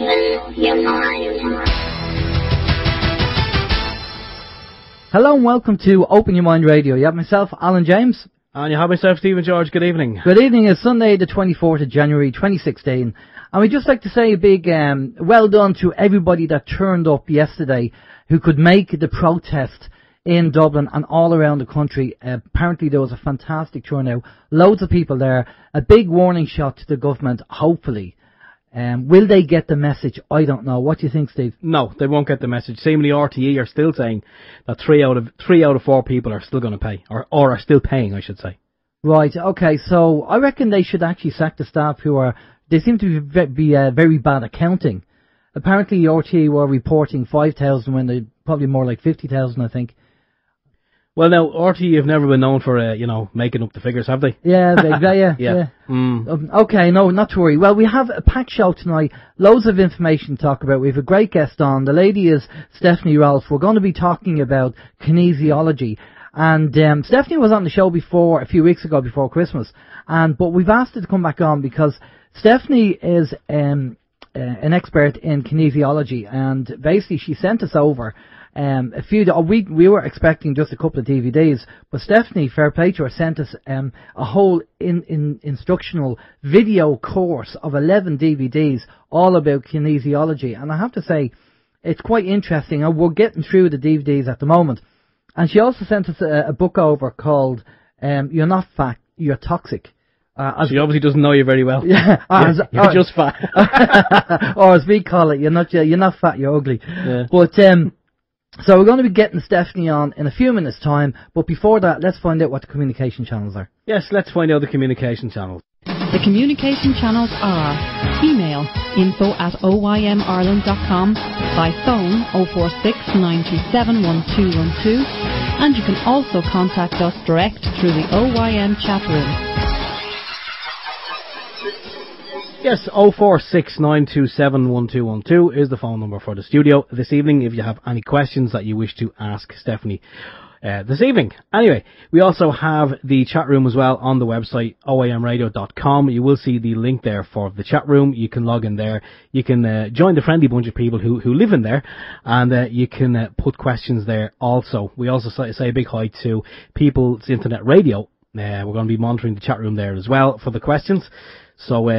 Hello and welcome to Open Your Mind Radio. You have myself, Alan James. And you have myself, Stephen George. Good evening. Good evening. It's Sunday, the 24th of January, 2016. And we'd just like to say a big well done to everybody that turned up yesterday who could make the protest in Dublin and all around the country. Apparently there was a fantastic turnout. Loads of people there. A big warning shot to the government, hopefully. Will they get the message? I don't know. What do you think, Steve? No, they won't get the message. Seemingly RTE are still saying that three out of 4 people are still going to pay, or are still paying, I should say. Right, okay, so I reckon they should actually sack the staff they seem to be very bad at counting. Apparently RTE were reporting 5,000 when they probably more like 50,000, I think. Well, now, RTE have never been known for, making up the figures, have they? Yeah, yeah. Okay, no, not to worry. Well, we have a packed show tonight. Loads of information to talk about. We have a great guest on. The lady is Stephanie Relfe. We're going to be talking about kinesiology. And Stephanie was on the show a few weeks ago, before Christmas. But we've asked her to come back on because Stephanie is an expert in kinesiology. And basically, she sent us over we were expecting just a couple of DVDs, but Stephanie, fair play to her, sent us a whole instructional video course of 11 DVDs all about kinesiology, and I have to say it's quite interesting, and we're getting through the DVDs at the moment. And she also sent us a book over called You're Not Fat, You're Toxic. She obviously doesn't know you very well. Yeah, you're just fat. Or as we call it, you're not fat, you're ugly. Yeah. But so we're going to be getting Stephanie on in a few minutes' time, but before that, let's find out what the communication channels are. Yes, let's find out the communication channels. The communication channels are email info@oymireland.com, by phone 046 927 1212, and you can also contact us direct through the OYM chat room. Yes, 04692711212 is the phone number for the studio this evening if you have any questions that you wish to ask Stephanie this evening. Anyway, we also have the chat room as well on the website, oymradio.com. You will see the link there for the chat room. You can log in there. You can join the friendly bunch of people who live in there, and you can put questions there also. We also say a big hi to People's Internet Radio. We're going to be monitoring the chat room there as well for the questions. So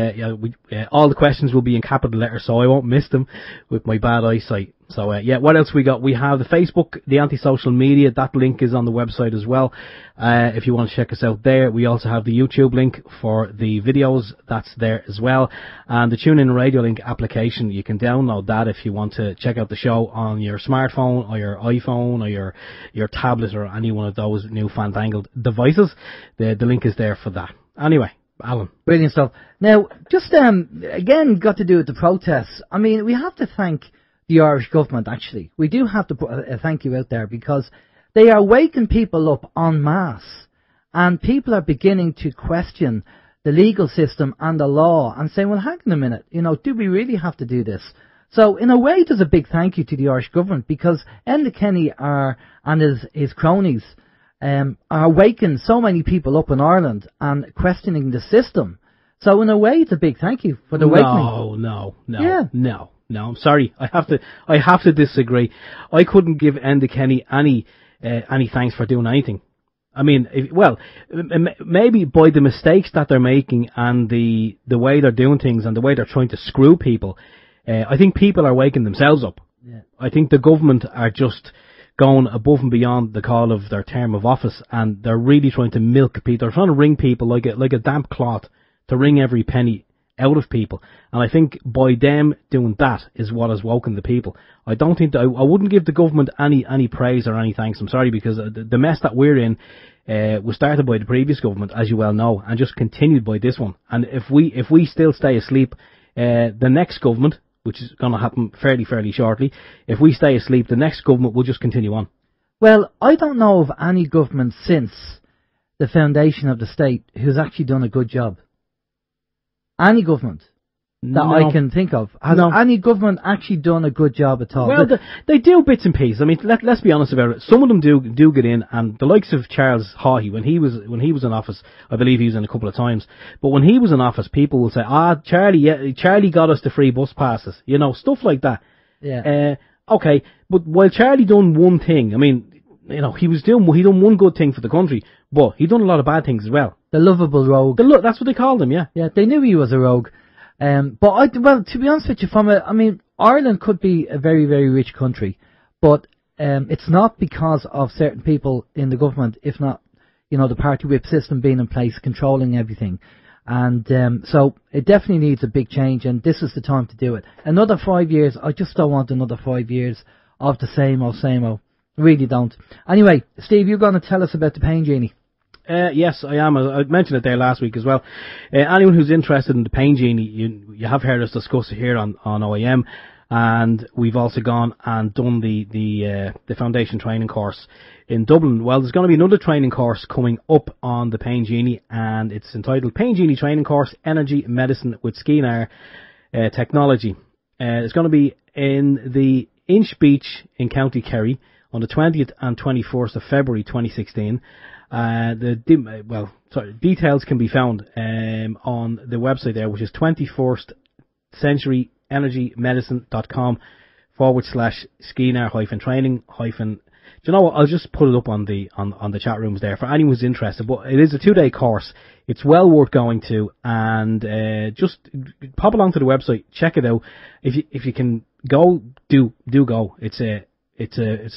all the questions will be in capital letters, so I won't miss them with my bad eyesight. So what else we got? We have the Facebook, the anti-social media. That link is on the website as well. If you want to check us out there, we also have the YouTube link for the videos. That's there as well. And the TuneIn Radio Link application, you can download that if you want to check out the show on your smartphone or your iPhone or your tablet or any one of those new fandangled devices. The link is there for that. Anyway. Alan. Brilliant stuff. Now, just again, got to do with the protests. I mean, we have to thank the Irish government, actually. We do have to put a thank you out there because they are waking people up en masse, and people are beginning to question the legal system and the law and saying, well, hang on a minute, do we really have to do this? So, in a way, there's a big thank you to the Irish government because Enda Kenny and his cronies are waking so many people up in Ireland and questioning the system. So in a way, it's a big thank you for the awakening. No. I'm sorry. I have to disagree. I couldn't give Enda Kenny any thanks for doing anything. I mean, maybe by the mistakes that they're making and the way they're doing things and the way they're trying to screw people, I think people are waking themselves up. Yeah. I think the government are just going above and beyond the call of their term of office, and they're really trying to milk people. They're trying to wring people like a damp cloth, to wring every penny out of people. And I think by them doing that is what has woken the people. I don't think I wouldn't give the government any praise or any thanks. I'm sorry, because the mess that we're in was started by the previous government, as you well know, and just continued by this one. And if we still stay asleep, the next government, which is going to happen fairly shortly, if we stay asleep, the next government will just continue on. Well, I don't know of any government since the foundation of the state who's actually done a good job. Any government. that I can think of. Has any government actually done a good job at all? Well, they do bits and pieces. I mean, let's be honest about it. Some of them do get in, and the likes of Charles Haughey, when he was in office, I believe he was in a couple of times. But when he was in office, people will say, Charlie got us the free bus passes, stuff like that. Yeah. Okay, but while Charlie done one thing, I mean, he done one good thing for the country, but he done a lot of bad things as well. The lovable rogue. That's what they called him, yeah. Yeah, they knew he was a rogue. But to be honest with you, Ireland could be a very, very rich country, but it's not because of certain people in the government, if not, the party whip system being in place, controlling everything. And so it definitely needs a big change, and this is the time to do it. Another 5 years, I just don't want another 5 years of the same old. Really don't. Anyway, Steve, you're going to tell us about the Pain Genie. Yes, I am. I mentioned it there last week as well. Anyone who's interested in the Pain Genie, you have heard us discuss it here on OYM, and we've also gone and done the foundation training course in Dublin. Well, there's going to be another training course coming up on the Pain Genie, and it's entitled Pain Genie Training Course, Energy Medicine with Skenar Technology. It's going to be in the Inch Beach in County Kerry on the 20th and 21st of February 2016. Details can be found on the website there, which is 21stcenturyenergymedicine.com/Skenar-training. Do you know what? I'll just put it up on the chat rooms there for anyone who's interested. But it is a 2-day course. It's well worth going to, and just pop along to the website, check it out. If you can go, do go. It's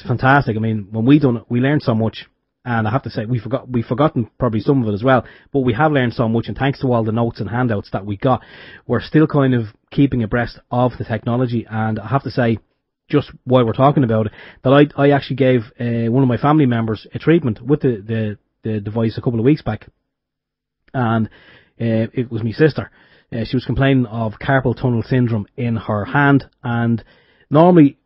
fantastic. I mean, when we done it, we learned so much. And I have to say, we've forgotten probably some of it as well, but we have learned so much, and thanks to all the notes and handouts that we got, we're still kind of keeping abreast of the technology. And I have to say, just while we're talking about it, that I actually gave one of my family members a treatment with the device a couple of weeks back, and it was my sister. She was complaining of carpal tunnel syndrome in her hand, and normally,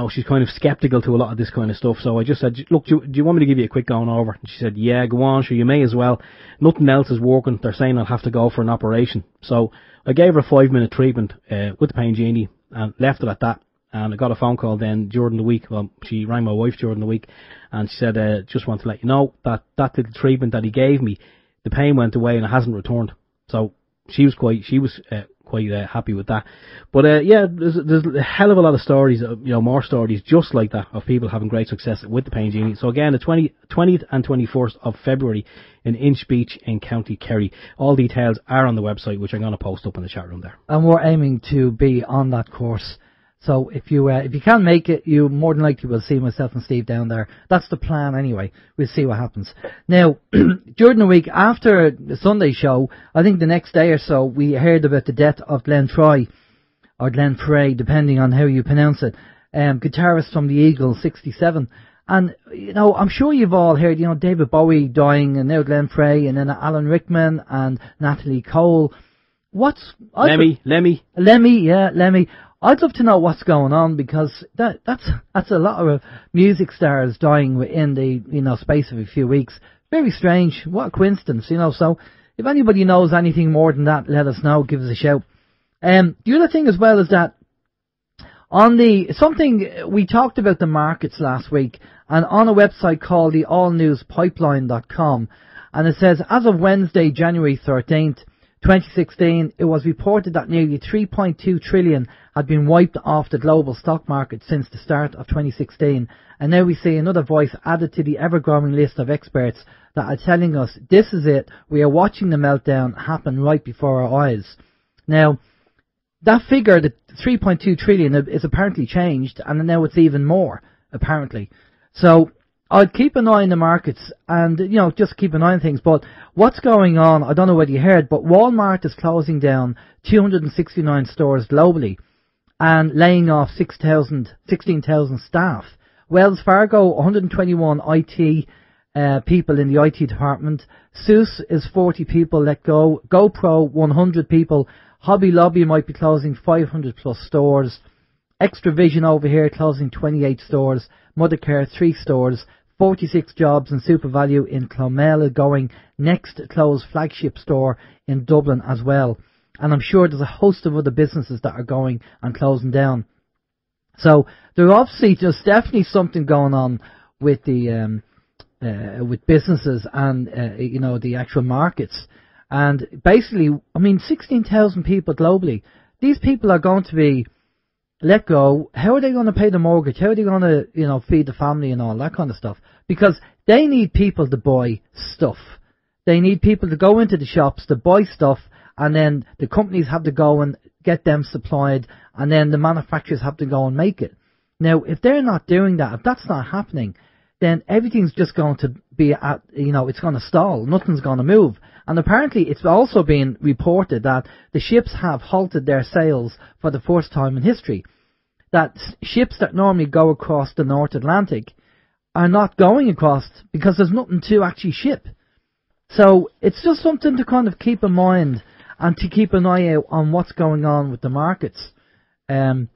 she's kind of skeptical to a lot of this kind of stuff. So I just said, look, do you want me to give you a quick going over? And she said, yeah, go on, sure, you may as well. Nothing else is working. They're saying I'll have to go for an operation. So I gave her a 5-minute treatment with the Pain Genie and left it at that. And I got a phone call then during the week. Well, she rang my wife during the week, and she said, just want to let you know that little treatment that he gave me, the pain went away and it hasn't returned. So she was quite happy with that. But there's a hell of a lot of stories, more stories just like that of people having great success with the Pain Genie. So again, the 20th and 21st of February in Inch Beach in County Kerry. All details are on the website, which I'm going to post up in the chat room there. And we're aiming to be on that course. So if you can't make it, you more than likely will see myself and Steve down there. That's the plan anyway. We'll see what happens. Now, during the week after the Sunday show, I think the next day or so, we heard about the death of Glenn Frey, or Glenn Frey, depending on how you pronounce it, guitarist from the Eagles, 67. And, I'm sure you've all heard, David Bowie dying, and now Glenn Frey, and then Alan Rickman, and Natalie Cole. Lemmy. Lemmy. I'd love to know what's going on, because that's a lot of music stars dying within the space of a few weeks. Very strange. What a coincidence, So if anybody knows anything more than that, let us know. Give us a shout. The other thing as well is that we talked about the markets last week, and on a website called the allnewspipeline.com, and it says as of Wednesday, January 13th. 2016, it was reported that nearly 3.2 trillion had been wiped off the global stock market since the start of 2016, and now we see another voice added to the ever-growing list of experts that are telling us this is it, we are watching the meltdown happen right before our eyes. Now, that figure, the 3.2 trillion, is apparently changed, and now it's even more, apparently. So, I'd keep an eye on the markets and, just keep an eye on things. But what's going on, I don't know whether you heard, but Walmart is closing down 269 stores globally and laying off 16,000 staff. Wells Fargo, 121 IT people in the IT department. Seuss is 40 people let go. GoPro, 100 people. Hobby Lobby might be closing 500 plus stores. Extra Vision over here closing 28 stores. Mothercare, 3 stores. 46 jobs in SuperValue in Clonmel going next to close flagship store in Dublin as well. and I'm sure there's a host of other businesses that are going and closing down. So there's definitely something going on with the with businesses and the actual markets. And basically, 16,000 people globally. These people are going to be let go. How are they going to pay the mortgage? How are they going to feed the family and all that kind of stuff? Because they need people to buy stuff. They need people to go into the shops to buy stuff, and then the companies have to go and get them supplied, and then the manufacturers have to go and make it. Now, if they're not doing that, if that's not happening, then everything's just going to be it's going to stall. Nothing's going to move. And apparently it's also been reported that the ships have halted their sails for the first time in history. That ships that normally go across the North Atlantic are not going across because there's nothing to actually ship. So it's just something to kind of keep in mind and to keep an eye out on what's going on with the markets. I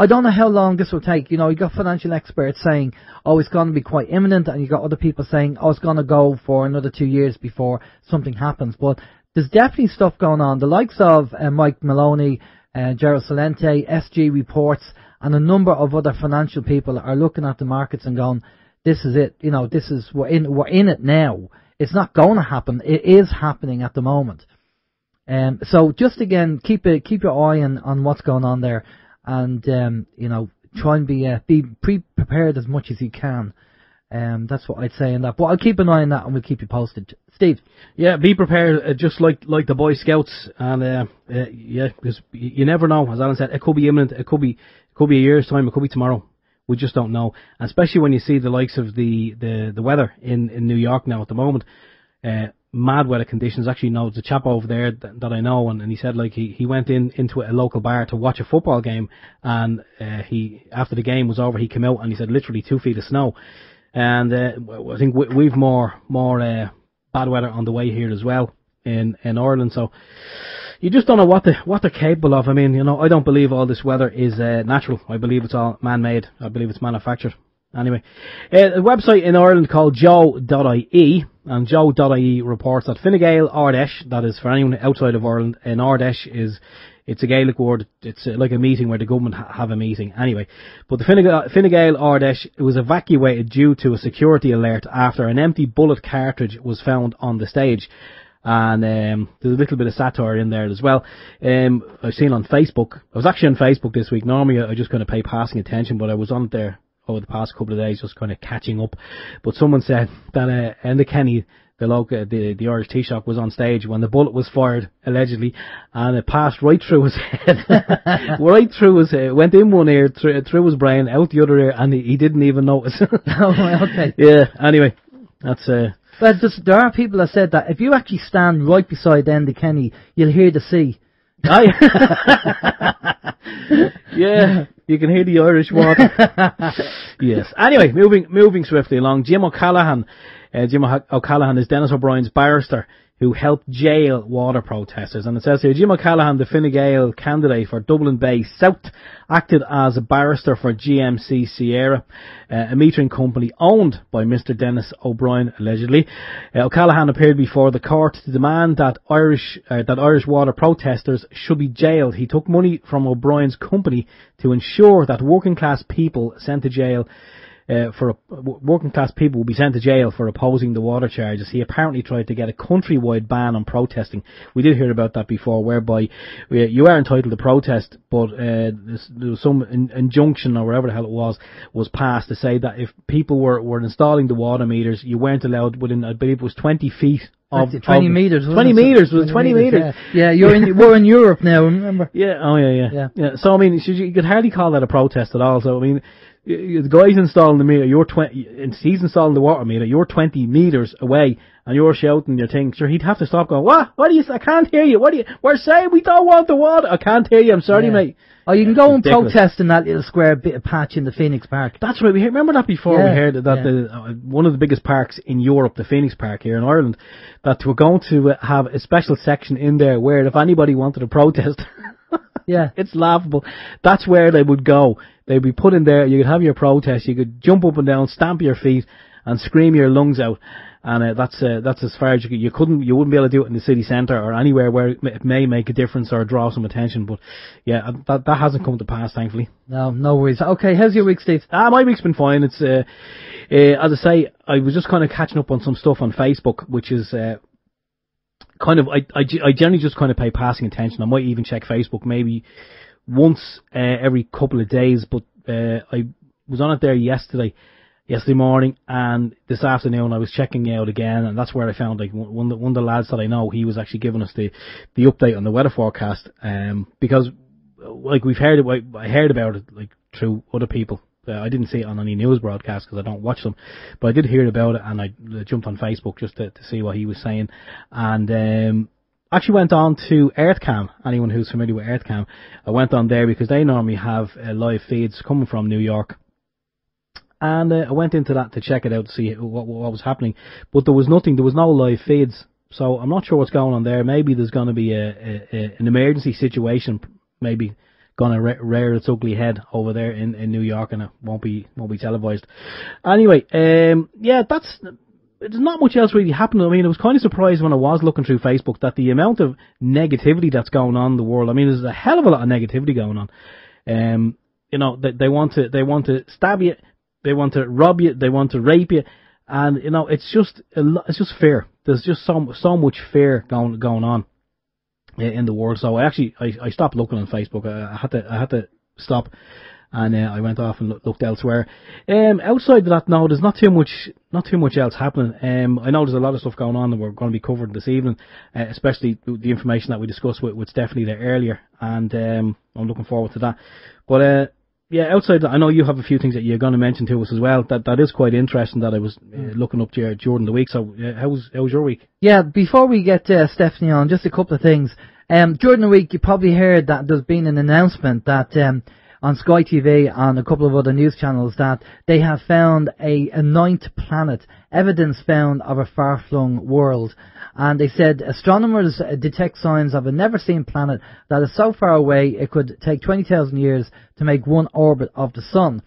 don't know how long this will take. You got financial experts saying, oh, it's going to be quite imminent, and you got other people saying, oh, it's going to go for another 2 years before something happens. But there's definitely stuff going on. The likes of Mike Maloney, Gerald Salente, SG Reports, and a number of other financial people are looking at the markets and going, this is it. We're in it now. It's not going to happen. It is happening at the moment. So just again, keep your eye on what's going on there. And, try and be prepared as much as you can. That's what I'd say in that. But I'll keep an eye on that and we'll keep you posted. Steve? Yeah, be prepared, just like the Boy Scouts. And, because you never know. As Alan said, it could be imminent. It could be a year's time. It could be tomorrow. We just don't know. And especially when you see the likes of the weather in New York now at the moment. Mad weather conditions. Actually, no, there's a chap over there that I know, and he said he went into a local bar to watch a football game, and after the game was over, he came out and he said literally 2 feet of snow. And I think we've more bad weather on the way here as well in Ireland. So you just don't know what they're capable of. I don't believe all this weather is natural. I believe it's all man-made. I believe it's manufactured. Anyway, a website in Ireland called joe.ie, and joe.ie reports that Fine Gael Ardesh, that is for anyone outside of Ireland, an Ardesh it's a Gaelic word, it's like a meeting where the government have a meeting. Anyway, but the Fine Gael Ardesh was evacuated due to a security alert after an empty bullet cartridge was found on the stage. And there's a little bit of satire in there as well. I've seen on Facebook. I was actually on Facebook this week. Normally I just kind of pay passing attention, but I was on there over the past couple of days, just kind of catching up. But someone said that Enda Kenny, the Irish tea shop, was on stage when the bullet was fired, allegedly, and it passed right through his head. Right through his head. Went in one ear, through his brain, out the other ear, and he didn't even notice. Oh, okay. Yeah, anyway, that's... But there are people that said that if you actually stand right beside Enda Kenny, you'll hear the sea. Yeah, you can hear the Irish water. Yes. Anyway, moving swiftly along. Jim O'Callaghan is Dennis O'Brien's barrister who helped jail water protesters. And it says here, Jim O'Callaghan, the Fine Gael candidate for Dublin Bay South, acted as a barrister for GMC Sierra, a metering company owned by Mr. Dennis O'Brien, allegedly. O'Callaghan appeared before the court to demand that Irish water protesters should be jailed. He took money from O'Brien's company to ensure that working class people will be sent to jail for opposing the water charges. He apparently tried to get a countrywide ban on protesting. We did hear about that before, whereby you are entitled to protest, but there was some injunction or whatever the hell it was passed to say that if people were installing the water meters, you weren't allowed within, I believe it was 20 feet. 20 metres. 20 metres. Was it 20 metres? Yeah, we're in Europe now, remember? Yeah. Oh yeah. So you could hardly call that a protest at all. So the guy's installing the meter, he's installing the water meter, you're 20 metres away, and you're shouting your thing. Sure, he'd have to stop going, what are you, I can't hear you, we're saying we don't want the water, I can't hear you, I'm sorry, mate. Oh, you can go and protest in that little square bit of patch in the Phoenix Park. That's right, remember that before. We heard that one of the biggest parks in Europe, the Phoenix Park here in Ireland, that we're going to have a special section in there where if anybody wanted to protest, it's laughable, that's where they would go. They'd be put in there, you could have your protest, you could jump up and down, stamp your feet, and scream your lungs out. And that's as far as you wouldn't be able to do it in the city centre or anywhere where it may make a difference or draw some attention. But yeah, that hasn't come to pass, thankfully. No worries. Okay, how's your week, Steve? My week's been fine. It's as I say, I was just kind of catching up on some stuff on Facebook, which is kind of I generally just kind of pay passing attention. I might even check Facebook maybe once every couple of days, but I was on it there yesterday morning, and this afternoon I was checking out again, and that's where I found like one of the lads that I know, he was actually giving us the update on the weather forecast, because like I heard about it like through other people. I didn't see it on any news broadcast because I don't watch them, but I did hear about it, and I jumped on Facebook just to see what he was saying, and actually went on to EarthCam. Anyone who's familiar with EarthCam, I went on there because they normally have live feeds coming from New York. And I went into that to check it out to see what was happening, but there was nothing. There was no live feeds, so I'm not sure what's going on there. Maybe there's going to be an emergency situation, maybe going to rear its ugly head over there in New York, and it won't be televised. Anyway, yeah, there's not much else really happened. I mean, I was kind of surprised when I was looking through Facebook that the amount of negativity that's going on in the world. I mean, there's a hell of a lot of negativity going on. You know, they want to stab you. They want to rob you. They want to rape you, and you know it's just fear. There's just so much fear going on in the world. So I stopped looking on Facebook. I had to stop, and I went off and looked elsewhere. Outside of that, no, there's not too much else happening. I know there's a lot of stuff going on that we're going to be covering this evening, especially the information that we discussed with Stephanie there earlier, and I'm looking forward to that. But yeah, outside that, I know you have a few things that you're going to mention to us as well. That is quite interesting that I was looking up to during the week. So how was your week? Yeah, before we get Stephanie on, just a couple of things. During the week, you probably heard that there's been an announcement that on Sky TV and a couple of other news channels that they have found a ninth planet, evidence found of a far-flung world. And they said astronomers detect signs of a never-seen planet that is so far away it could take 20,000 years to make one orbit of the Sun.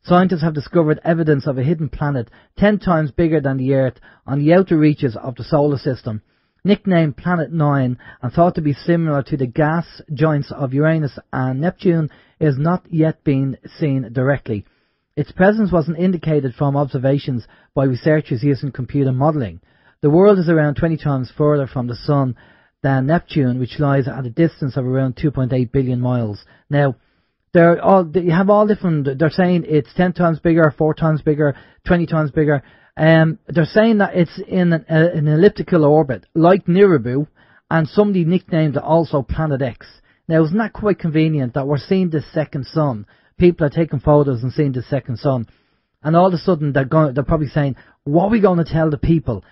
Scientists have discovered evidence of a hidden planet 10 times bigger than the Earth on the outer reaches of the solar system. Nicknamed Planet 9 and thought to be similar to the gas giants of Uranus and Neptune, is not yet been seen directly. Its presence wasn't indicated from observations by researchers using computer modelling. The world is around 20 times further from the Sun than Neptune, which lies at a distance of around 2.8 billion miles. Now, you have all different. They're saying it's 10 times bigger, 4 times bigger, 20 times bigger. They're saying that it's in an elliptical orbit, like Nibiru, and somebody nicknamed it also Planet X. Now, isn't that quite convenient that we're seeing this second sun? People are taking photos and seeing the second sun, and all of a sudden they're probably saying, "What are we going to tell the people?"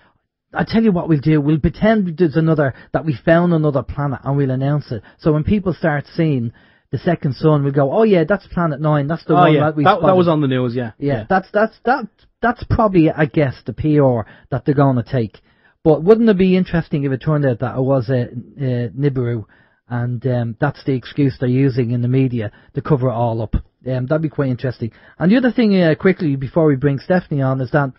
I tell you what we'll do. We'll pretend that we found another planet, and we'll announce it. So when people start seeing the second sun, we'll go, "Oh yeah, that's Planet 9. That's the one that we spotted." That was on the news. Yeah. That's probably, I guess, the PR that they're going to take. But wouldn't it be interesting if it turned out that it was Nibiru, and that's the excuse they're using in the media to cover it all up? That'd be quite interesting. And the other thing, quickly, before we bring Stephanie on, is that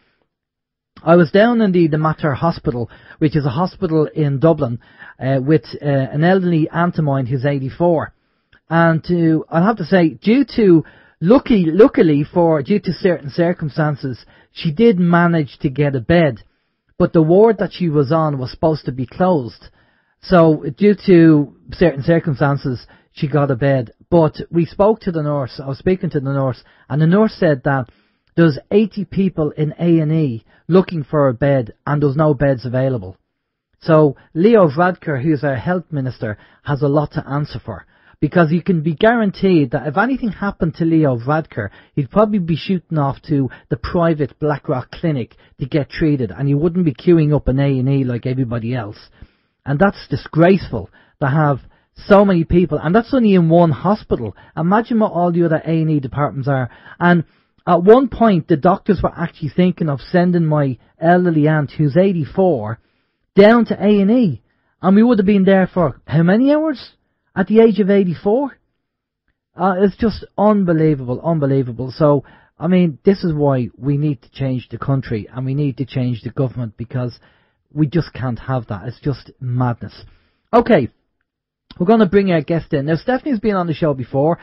I was down in the Mater Hospital, which is a hospital in Dublin, with an elderly aunt of mine who's 84. And I'll have to say, due to certain circumstances, she did manage to get a bed, but the ward that she was on was supposed to be closed. So due to certain circumstances, she got a bed. But we spoke to the nurse. I was speaking to the nurse, and the nurse said that there's 80 people in A&E looking for a bed, and there's no beds available. So Leo Varadkar, who's our health minister, has a lot to answer for. Because you can be guaranteed that if anything happened to Leo Varadkar, he'd probably be shooting off to the private Blackrock clinic to get treated, and he wouldn't be queuing up in A&E like everybody else. And that's disgraceful to have so many people, and that's only in one hospital. Imagine what all the other A&E departments are. And at one point, the doctors were actually thinking of sending my elderly aunt, who's 84, down to A&E, and we would have been there for how many hours? At the age of 84? It's just unbelievable. So I mean, this is why we need to change the country and we need to change the government, because we just can't have that. It's just madness. Okay. We're going to bring our guest in. Now, Stephanie's been on the show before.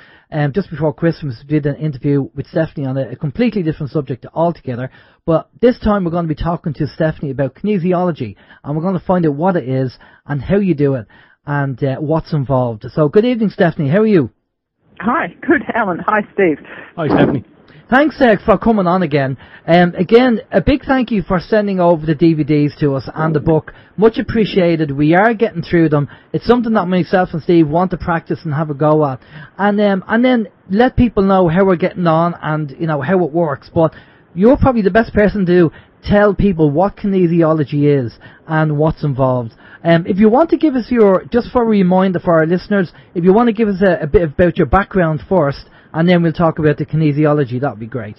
Just before Christmas, we did an interview with Stephanie on a completely different subject altogether. But this time we're going to be talking to Stephanie about kinesiology. And we're going to find out what it is and how you do it and what's involved. So, good evening, Stephanie. How are you? Hi. Good, Alan. Hi, Steve. Hi, Stephanie. Thanks for coming on again. Again, a big thank you for sending over the DVDs to us and the book. Much appreciated. We are getting through them. It's something that myself and Steve want to practice and have a go at. And then let people know how we're getting on and, you know, how it works. But you're probably the best person to tell people what kinesiology is and what's involved. If you want to give us just for a reminder for our listeners, if you want to give us a bit about your background first, and then we'll talk about the kinesiology, that would be great.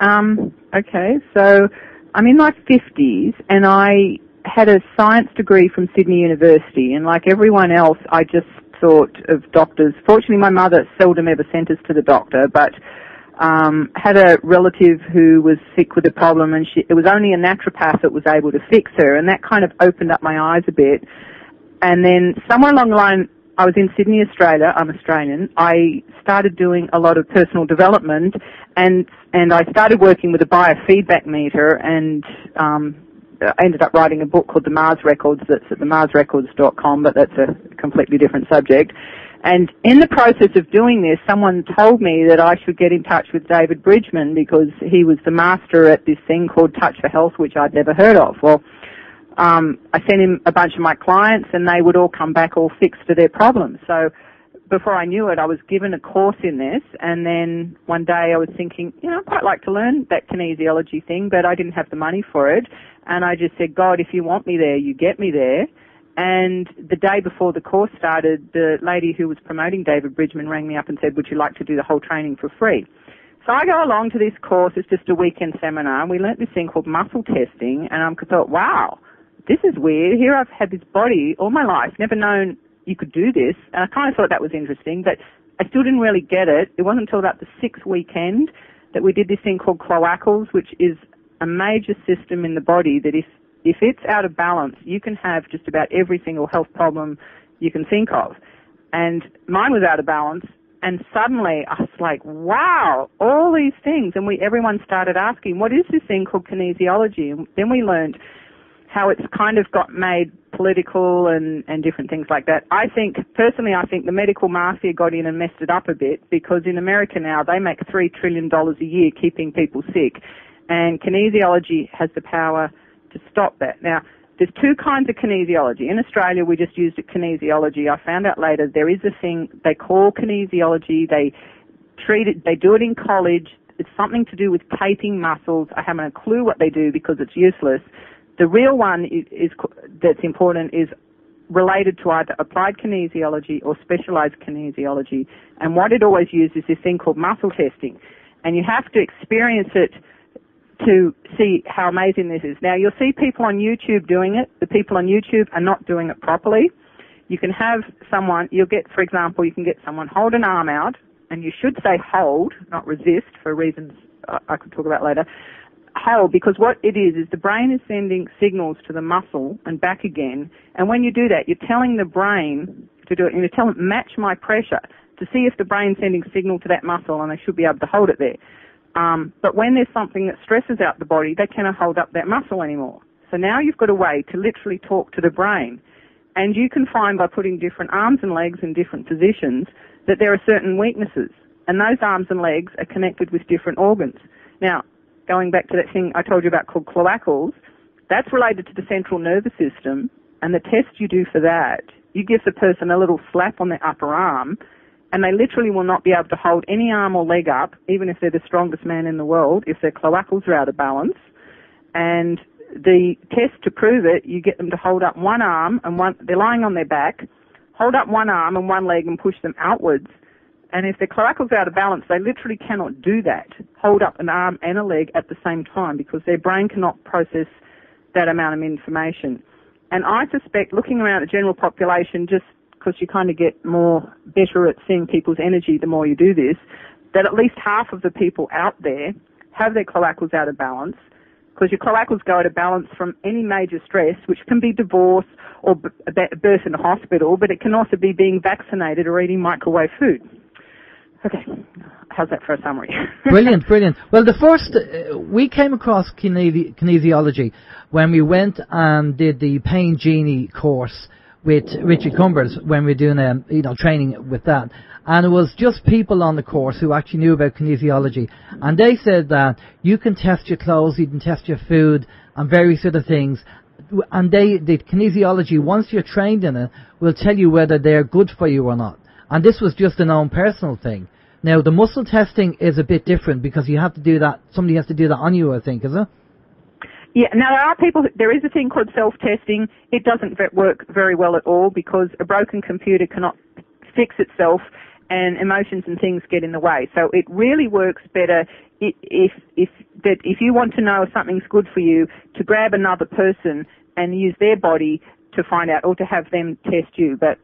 Okay, so I'm in my 50s, and I had a science degree from Sydney University, and like everyone else, I just thought of doctors. Fortunately, my mother seldom ever sent us to the doctor, but had a relative who was sick with a problem, and it was only a naturopath that was able to fix her, and that kind of opened up my eyes a bit. And then somewhere along the line, I was in Sydney, Australia. I'm Australian. I started doing a lot of personal development, and I started working with a biofeedback meter, and I ended up writing a book called The Mars Records. That's at themarsrecords.com, but that's a completely different subject. And in the process of doing this, someone told me that I should get in touch with David Bridgman, because he was the master at this thing called Touch for Health, which I'd never heard of. Well, I sent him a bunch of my clients, and they would all come back all fixed to their problems. So before I knew it, I was given a course in this, and then one day I was thinking, you know, I'd quite like to learn that kinesiology thing, but I didn't have the money for it. And I just said, God, if you want me there, you get me there. And the day before the course started, the lady who was promoting David Bridgman rang me up and said, would you like to do the whole training for free? So I go along to this course. It's just a weekend seminar, and we learnt this thing called muscle testing, and I thought, wow, this is weird. Here I've had this body all my life, never known you could do this, and I kind of thought that was interesting, but I still didn't really get it. It wasn't until about the 6th weekend that we did this thing called cloacals, which is a major system in the body that if it's out of balance, you can have just about every single health problem you can think of. And mine was out of balance, and suddenly I was like, wow, all these things. And everyone started asking, what is this thing called kinesiology? And then we learned how it's kind of got made political and different things like that. Personally, I think the medical mafia got in and messed it up a bit, because in America now they make $3 trillion a year keeping people sick, and kinesiology has the power to stop that. Now, there's two kinds of kinesiology. In Australia, we just used it kinesiology. I found out later there is a thing they call kinesiology. They do it in college. It's something to do with taping muscles. I haven't a clue what they do because it's useless. The real one that's important is related to either applied kinesiology or specialized kinesiology. And what it always uses is this thing called muscle testing. And you have to experience it to see how amazing this is. Now, you'll see people on YouTube doing it. The people on YouTube are not doing it properly. You can have someone, for example, you can get someone hold an arm out, and you should say hold, not resist, for reasons I could talk about later. Hold, because what it is the brain is sending signals to the muscle and back again, and when you do that, you're telling the brain to do it, and you tell it, match my pressure, to see if the brain's sending signal to that muscle, and they should be able to hold it there. But when there's something that stresses out the body, they cannot hold up that muscle anymore. So now you've got a way to literally talk to the brain. And you can find by putting different arms and legs in different positions that there are certain weaknesses. And those arms and legs are connected with different organs. Now, going back to that thing I told you about called cloacals, that's related to the central nervous system. And the test you do for that, you give the person a little slap on their upper arm, and they literally will not be able to hold any arm or leg up, even if they're the strongest man in the world, if their cloacals are out of balance. And the test to prove it, you get them to hold up one arm, and they're lying on their back, hold up one arm and one leg and push them outwards. And if their cloacals are out of balance, they literally cannot do that, hold up an arm and a leg at the same time, because their brain cannot process that amount of information. And I suspect, looking around the general population, just because you kind of get better at seeing people's energy the more you do this, that at least half of the people out there have their cloacals out of balance, because your cloacals go out of balance from any major stress, which can be divorce or birth in the hospital, but it can also be being vaccinated or eating microwave food. Okay, how's that for a summary? Brilliant, brilliant. Well, the first, we came across kinesiology when we went and did the Pain Genie course with Richard Cumbers when we were doing training with that. And it was just people on the course who actually knew about kinesiology. And they said that you can test your clothes, you can test your food, and various other things. And the kinesiology, once you're trained in it, will tell you whether they're good for you or not. And this was just an own personal thing. Now, the muscle testing is a bit different because you have to do that, somebody has to do that on you, I think, is it? Yeah, now there is a thing called self-testing. It doesn't work very well at all because a broken computer cannot fix itself and emotions and things get in the way. So it really works better if you want to know if something's good for you, to grab another person and use their body to find out, or to have them test you. But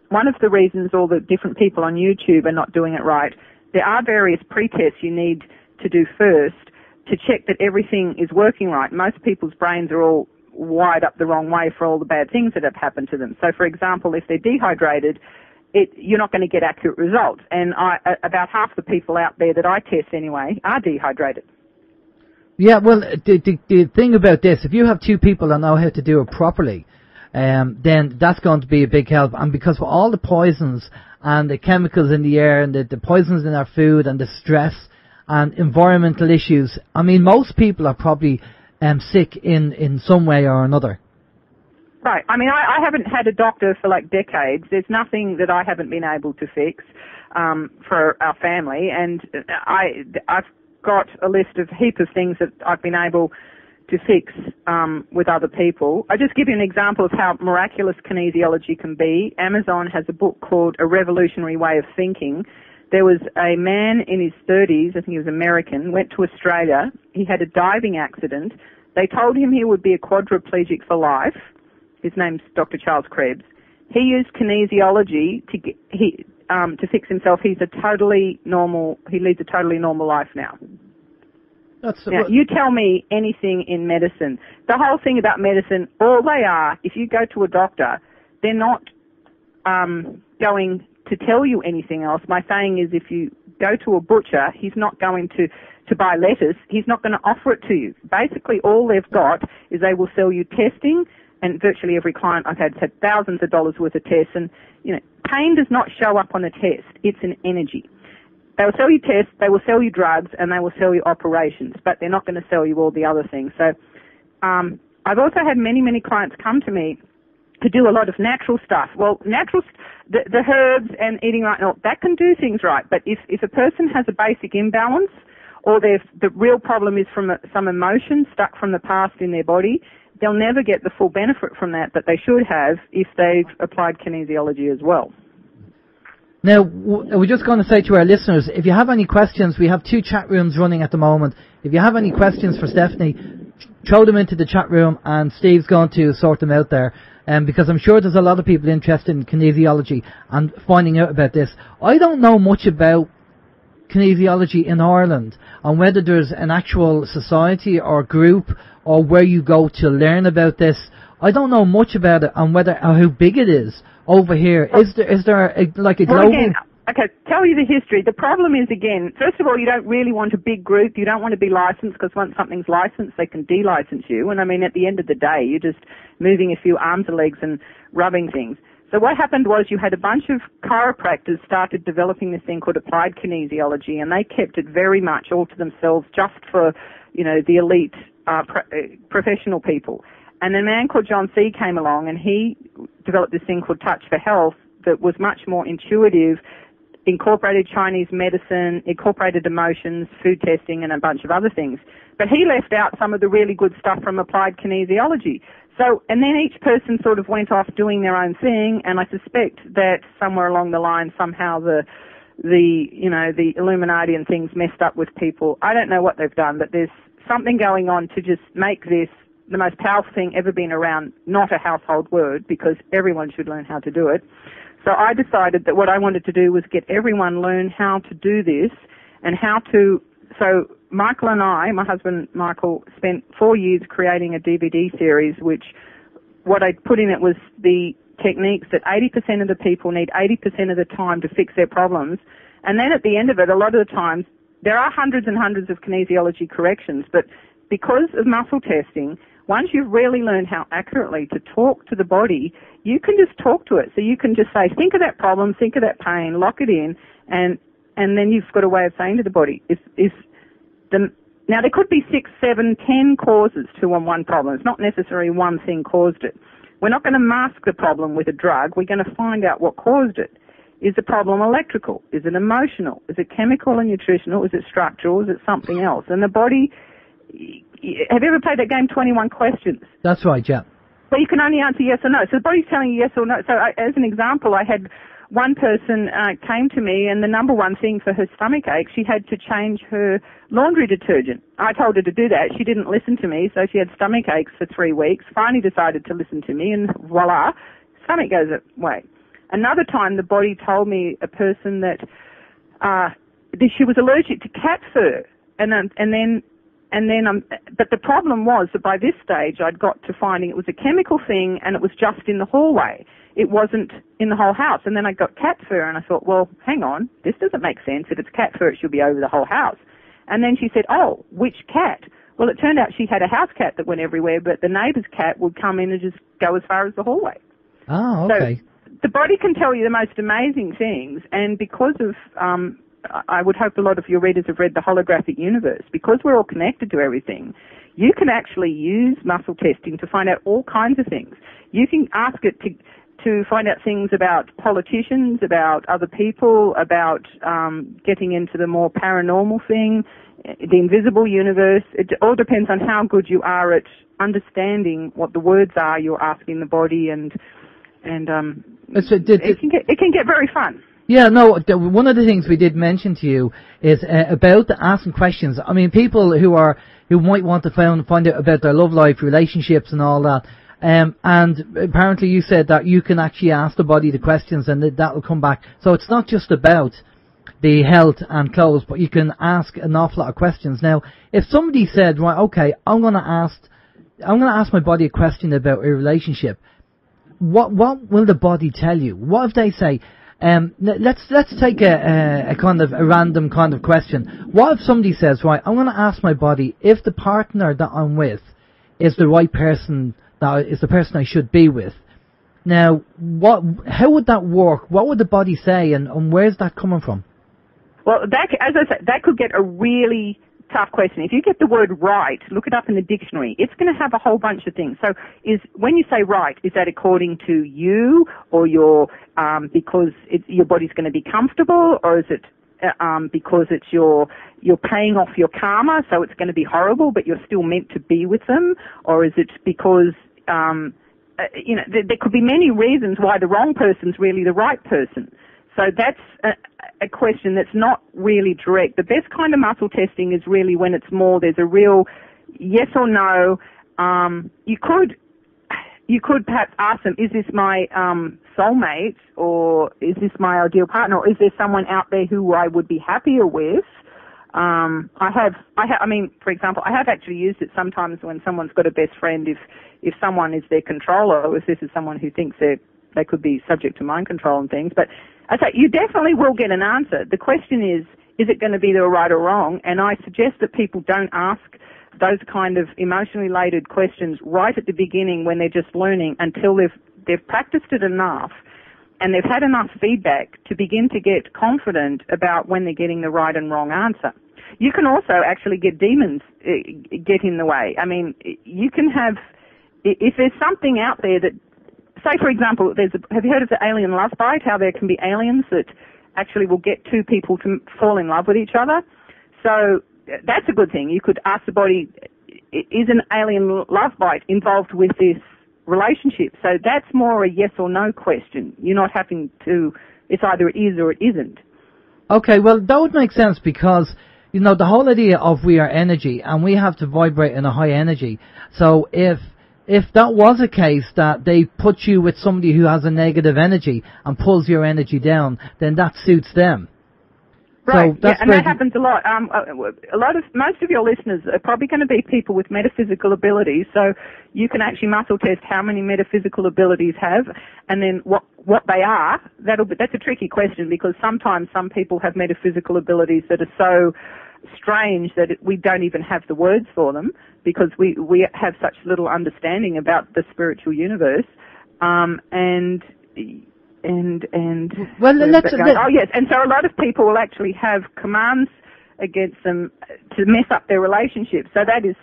one of the reasons all the different people on YouTube are not doing it right, there are various pre-tests you need to do first to check that everything is working right. Most people's brains are all wired up the wrong way for all the bad things that have happened to them. So, for example, if they're dehydrated, you're not going to get accurate results. And about half the people out there that I test anyway are dehydrated. Yeah, well, the thing about this, if you have two people that know how to do it properly, then that's going to be a big help. And because for all the poisons and the chemicals in the air and the poisons in our food and the stress and environmental issues, I mean, most people are probably sick in some way or another. Right. I mean, I haven't had a doctor for like decades. There's nothing that I haven't been able to fix for our family, and I've got a list of heap of things that I've been able to fix with other people. I just give you an example of how miraculous kinesiology can be. Amazon has a book called A Revolutionary Way of Thinking. There was a man in his 30s, I think he was American, went to Australia. He had a diving accident. They told him he would be a quadriplegic for life. His name's Dr. Charles Krebs. He used kinesiology to fix himself. He leads a totally normal life now. Now, you tell me anything in medicine. The whole thing about medicine, all they are, if you go to a doctor, they're not going to tell you anything else. My saying is, if you go to a butcher, he's not going to buy lettuce. He's not going to offer it to you. Basically, all they've got is they will sell you testing, and virtually every client I've had thousands of dollars worth of tests. And, pain does not show up on a test. It's an energy. They will sell you tests, they will sell you drugs, and they will sell you operations, but they're not going to sell you all the other things. So I've also had many, many clients come to me to do a lot of natural stuff. Well, the herbs and eating right, that can do things right, but if a person has a basic imbalance, or the real problem is from some emotion stuck from the past in their body, they'll never get the full benefit from that they should have if they've applied kinesiology as well. Now, we're just going to say to our listeners, if you have any questions, we have 2 chat rooms running at the moment. If you have any questions for Stephanie, throw them into the chat room and Steve's going to sort them out there. Because I'm sure there's a lot of people interested in kinesiology and finding out about this. I don't know much about kinesiology in Ireland and whether there's an actual society or group or where you go to learn about this. I don't know much about it and how big it is over here. Is there a global... Well, again, okay, tell you the history. The problem is, again, first of all, you don't really want a big group. You don't want to be licensed, because once something's licensed, they can de-license you. And I mean, at the end of the day, you're just moving a few arms and legs and rubbing things. So what happened was you had a bunch of chiropractors started developing this thing called applied kinesiology, and they kept it very much all to themselves, just for, the elite professional people. And a man called John C. came along, and he developed this thing called Touch for Health that was much more intuitive, incorporated Chinese medicine, incorporated emotions, food testing, and a bunch of other things. But he left out some of the really good stuff from applied kinesiology. So, and then each person sort of went off doing their own thing, and I suspect that somewhere along the line, somehow the Illuminati and things messed up with people. I don't know what they've done, but there's something going on to just make this the most powerful thing ever been around, not a household word, because everyone should learn how to do it. So I decided that what I wanted to do was get everyone learn how to do this and how to. So Michael and I, my husband Michael, spent 4 years creating a DVD series, which what I put in it was the techniques that 80% of the people need 80% of the time to fix their problems. And then at the end of it, a lot of the times, there are hundreds and hundreds of kinesiology corrections, but because of muscle testing, once you've really learned how accurately to talk to the body, you can just talk to it. So you can just say, think of that problem, think of that pain, lock it in, and then you've got a way of saying to the body, now there could be 6, 7, 10 causes to one problem. It's not necessarily one thing caused it. We're not going to mask the problem with a drug. We're going to find out what caused it. Is the problem electrical? Is it emotional? Is it chemical and nutritional? Is it structural? Is it something else? And the body, have you ever played that game 21 Questions? That's right, yeah. But you can only answer yes or no. So the body's telling you yes or no. So as an example, I had one person came to me, and the number one thing for her stomach ache, she had to change her laundry detergent. I told her to do that. She didn't listen to me, so she had stomach aches for 3 weeks, finally decided to listen to me, and voila, stomach goes away. Another time, the body told me, a person, that she was allergic to cat fur, but the problem was that by this stage, I'd got to finding it was a chemical thing, and it was just in the hallway. It wasn't in the whole house. And then I got cat fur, and I thought, well, hang on, this doesn't make sense. If it's cat fur, it should be over the whole house. And then she said, oh, which cat? Well, it turned out she had a house cat that went everywhere, but the neighbour's cat would come in and just go as far as the hallway. Oh, okay. So the body can tell you the most amazing things, and because of, I would hope a lot of your readers have read The Holographic Universe, because we're all connected to everything, you can actually use muscle testing to find out all kinds of things. You can ask it to find out things about politicians, about other people, about getting into the more paranormal thing, the invisible universe. It all depends on how good you are at understanding what the words are you're asking the body, and it can get very fun. Yeah, no, one of the things we did mention to you is about asking questions. I mean, people who might want to find out about their love life, relationships and all that. And apparently you said that you can actually ask the body the questions and that will come back. So it's not just about the health and clothes, but you can ask an awful lot of questions. Now, if somebody said, right, okay, I'm going to ask my body a question about a relationship, what will the body tell you? What if they say, let's take a kind of a random kind of question. What if somebody says, right, I'm going to ask my body if the partner that I'm with is the right person, that is the person I should be with. Now, how would that work? What would the body say, and where's that coming from? Well, as I said, that could get a really tough question. If you get the word right, look it up in the dictionary. It's going to have a whole bunch of things. So when you say right, is that according to you, or because your body's going to be comfortable, or is it because it's you're paying off your karma, so it's going to be horrible, but you're still meant to be with them, or is it because there could be many reasons why the wrong person's really the right person. So that's a question that's not really direct. The best kind of muscle testing is really when it's more, there's a real yes or no. You could perhaps ask them, is this my soulmate, or is this my ideal partner, or is there someone out there who I would be happier with? I mean, for example, I have actually used it sometimes when someone's got a best friend, if someone is their controller, or if this is someone who thinks they could be subject to mind control and things. But I say you definitely will get an answer. The question is it going to be the right or wrong? And I suggest that people don't ask those kind of emotionally related questions right at the beginning when they're just learning, until they've practiced it enough and they've had enough feedback to begin to get confident about when they're getting the right and wrong answer. You can also actually get demons get in the way. I mean, you can have, if there's something out there that, say for example, have you heard of the alien love bite, how there can be aliens that actually will get two people to fall in love with each other? So that's a good thing. You could ask the body, is an alien love bite involved with this relationship? So that's more a yes or no question. You're not having to, it's either it is or it isn't. Okay, well, that would make sense because, the whole idea of we are energy and we have to vibrate in a high energy. So if that was a case that they put you with somebody who has a negative energy and pulls your energy down, then that suits them. Right, so and that happens a lot. Most of your listeners are probably going to be people with metaphysical abilities, so you can actually muscle test how many metaphysical abilities have, and then what they are. That's a tricky question, because sometimes some people have metaphysical abilities that are so strange that we don't even have the words for them, because we have such little understanding about the spiritual universe, and so a lot of people will actually have commands against them to mess up their relationship. So that is,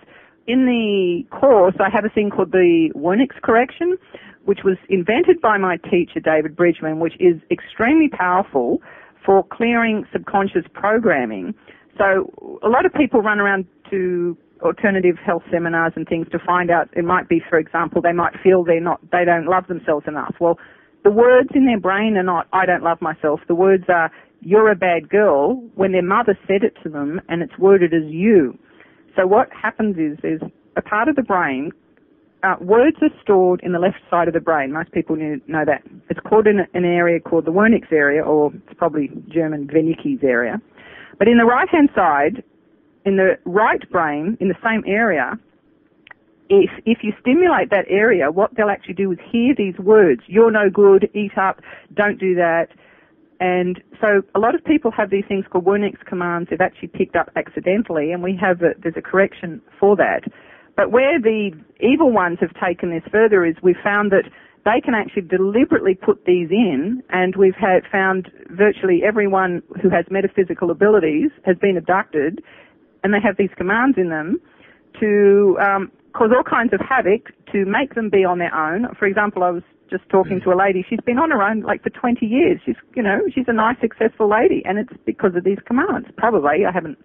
in the course, I have a thing called the Wernix correction, which was invented by my teacher, David Bridgman, which is extremely powerful for clearing subconscious programming. So a lot of people run around to alternative health seminars and things to find out. It might be, for example, they might feel they don't love themselves enough. Well, the words in their brain are not, I don't love myself. The words are, you're a bad girl, when their mother said it to them, and it's worded as you. So what happens is there's a part of the brain, words are stored in the left side of the brain. Most people know that. It's called in an area called the Wernix area, or it's probably German Wernicke's area. But in the right-hand side, in the right brain, in the same area, if you stimulate that area, what they'll actually do is hear these words, you're no good, eat up, don't do that. And so a lot of people have these things called Wernix commands they've actually picked up accidentally, and there's a correction for that. But where the evil ones have taken this further is we've found that they can actually deliberately put these in, and we've found virtually everyone who has metaphysical abilities has been abducted, and they have these commands in them to cause all kinds of havoc, to make them be on their own. For example, I was just talking to a lady. She's been on her own for 20 years. She's a nice, successful lady, and it's because of these commands. Probably, I haven't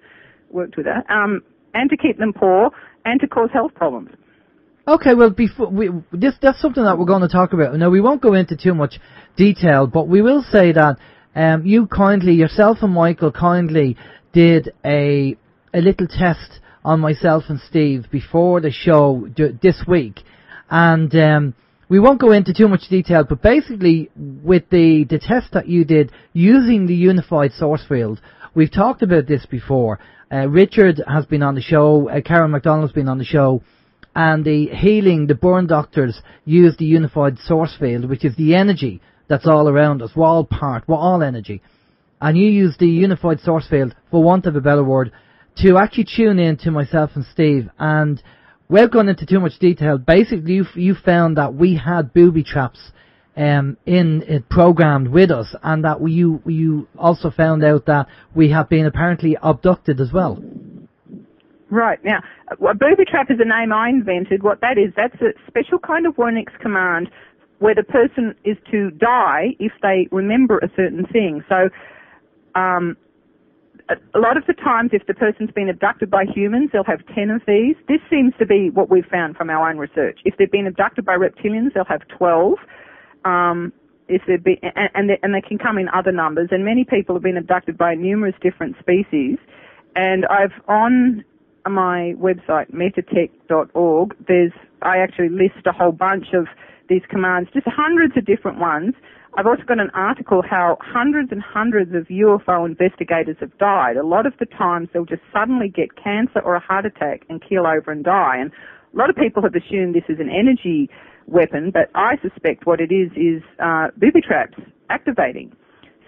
worked with her. And to keep them poor, and to cause health problems. Okay, well, that's something that we're going to talk about. Now, we won't go into too much detail, but we will say that yourself and Michael kindly did a little test on myself and Steve before the show this week, and we won't go into too much detail, but basically with the test that you did using the unified source field, we've talked about this before. Richard has been on the show, Karen MacDonald's been on the show, and the burn doctors use the unified source field, which is the energy that's all around us. We're all energy. And you use the unified source field, for want of a better word, to actually tune in to myself and Steve. And without going into too much detail, basically you found that we had booby traps programmed with us, and that you also found out that we have been apparently abducted as well. Right. Now, a booby trap is a name I invented. What that is, that's a special kind of Wernix command where the person is to die if they remember a certain thing. So, a lot of the times, if the person's been abducted by humans, they'll have 10 of these. This seems to be what we've found from our own research. If they've been abducted by reptilians, they'll have 12. And they can come in other numbers. And many people have been abducted by numerous different species. And on my website, metatech.org, I actually list a whole bunch of these commands, just hundreds of different ones. I've also got an article how hundreds and hundreds of UFO investigators have died. A lot of the times they'll just suddenly get cancer or a heart attack and keel over and die. And a lot of people have assumed this is an energy weapon, but I suspect what it is booby traps activating.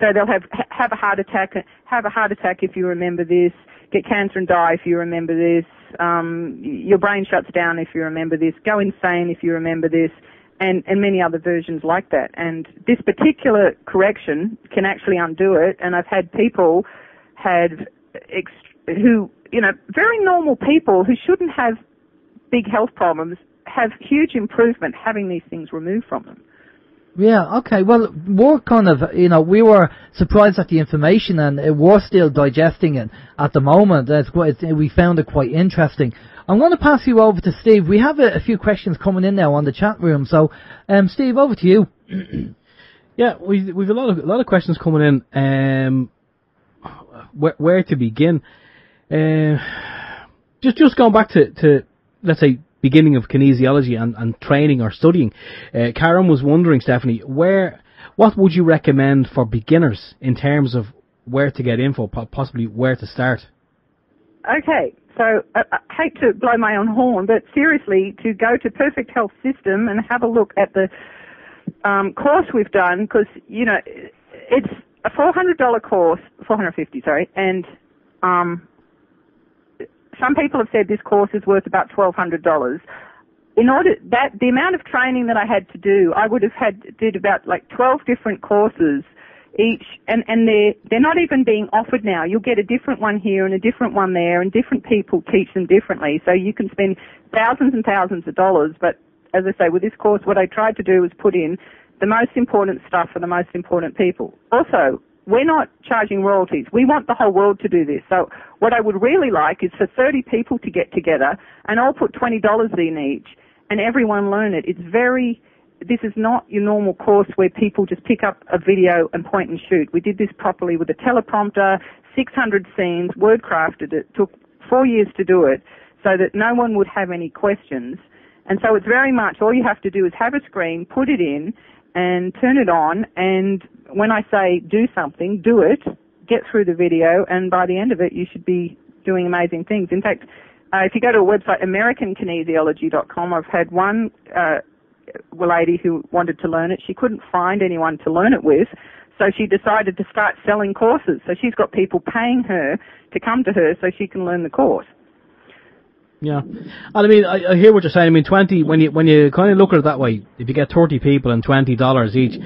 So they'll have a heart attack if you remember this, get cancer and die if you remember this, your brain shuts down if you remember this, go insane if you remember this, and many other versions like that. And this particular correction can actually undo it, and I've had people who, very normal people who shouldn't have big health problems have huge improvement having these things removed from them. Yeah, okay. Well, we're kind of, we were surprised at the information, and we're still digesting it at the moment. We found it quite interesting. I'm going to pass you over to Steve. We have a few questions coming in now on the chat room. So, Steve, over to you. Yeah, we've a lot of questions coming in. Where to begin? Just going back to let's say beginning of kinesiology and training or studying. Karen was wondering, Stephanie, what would you recommend for beginners in terms of where to get info, possibly where to start? Okay, so I hate to blow my own horn, but seriously, to go to Perfect Health System and have a look at the course we've done, because, you know, it's a $400 course, $450, sorry, and some people have said this course is worth about $1,200. In order that the amount of training that I had to do, I would have did about like 12 different courses each, and they're not even being offered now. You'll get a different one here and a different one there, and different people teach them differently. So you can spend thousands and thousands of dollars. But as I say, with this course, what I tried to do was put in the most important stuff for the most important people. Also, we're not charging royalties. We want the whole world to do this. So what I would really like is for 30 people to get together and I'll put $20 in each and everyone learn it. This is not your normal course where people just pick up a video and point and shoot. We did this properly with a teleprompter, 600 scenes, word crafted it, took 4 years to do it so that no one would have any questions. And so it's very much all you have to do is have a screen, put it in, and turn it on, and when I say do something, do it, get through the video, and by the end of it, you should be doing amazing things. In fact, if you go to a website, AmericanKinesiology.com, I've had one lady who wanted to learn it. She couldn't find anyone to learn it with, so she decided to start selling courses. So she's got people paying her to come to her so she can learn the course. Yeah, and I mean, I hear what you're saying. I mean, 20 when you kind of look at it that way, if you get 30 people and $20 each,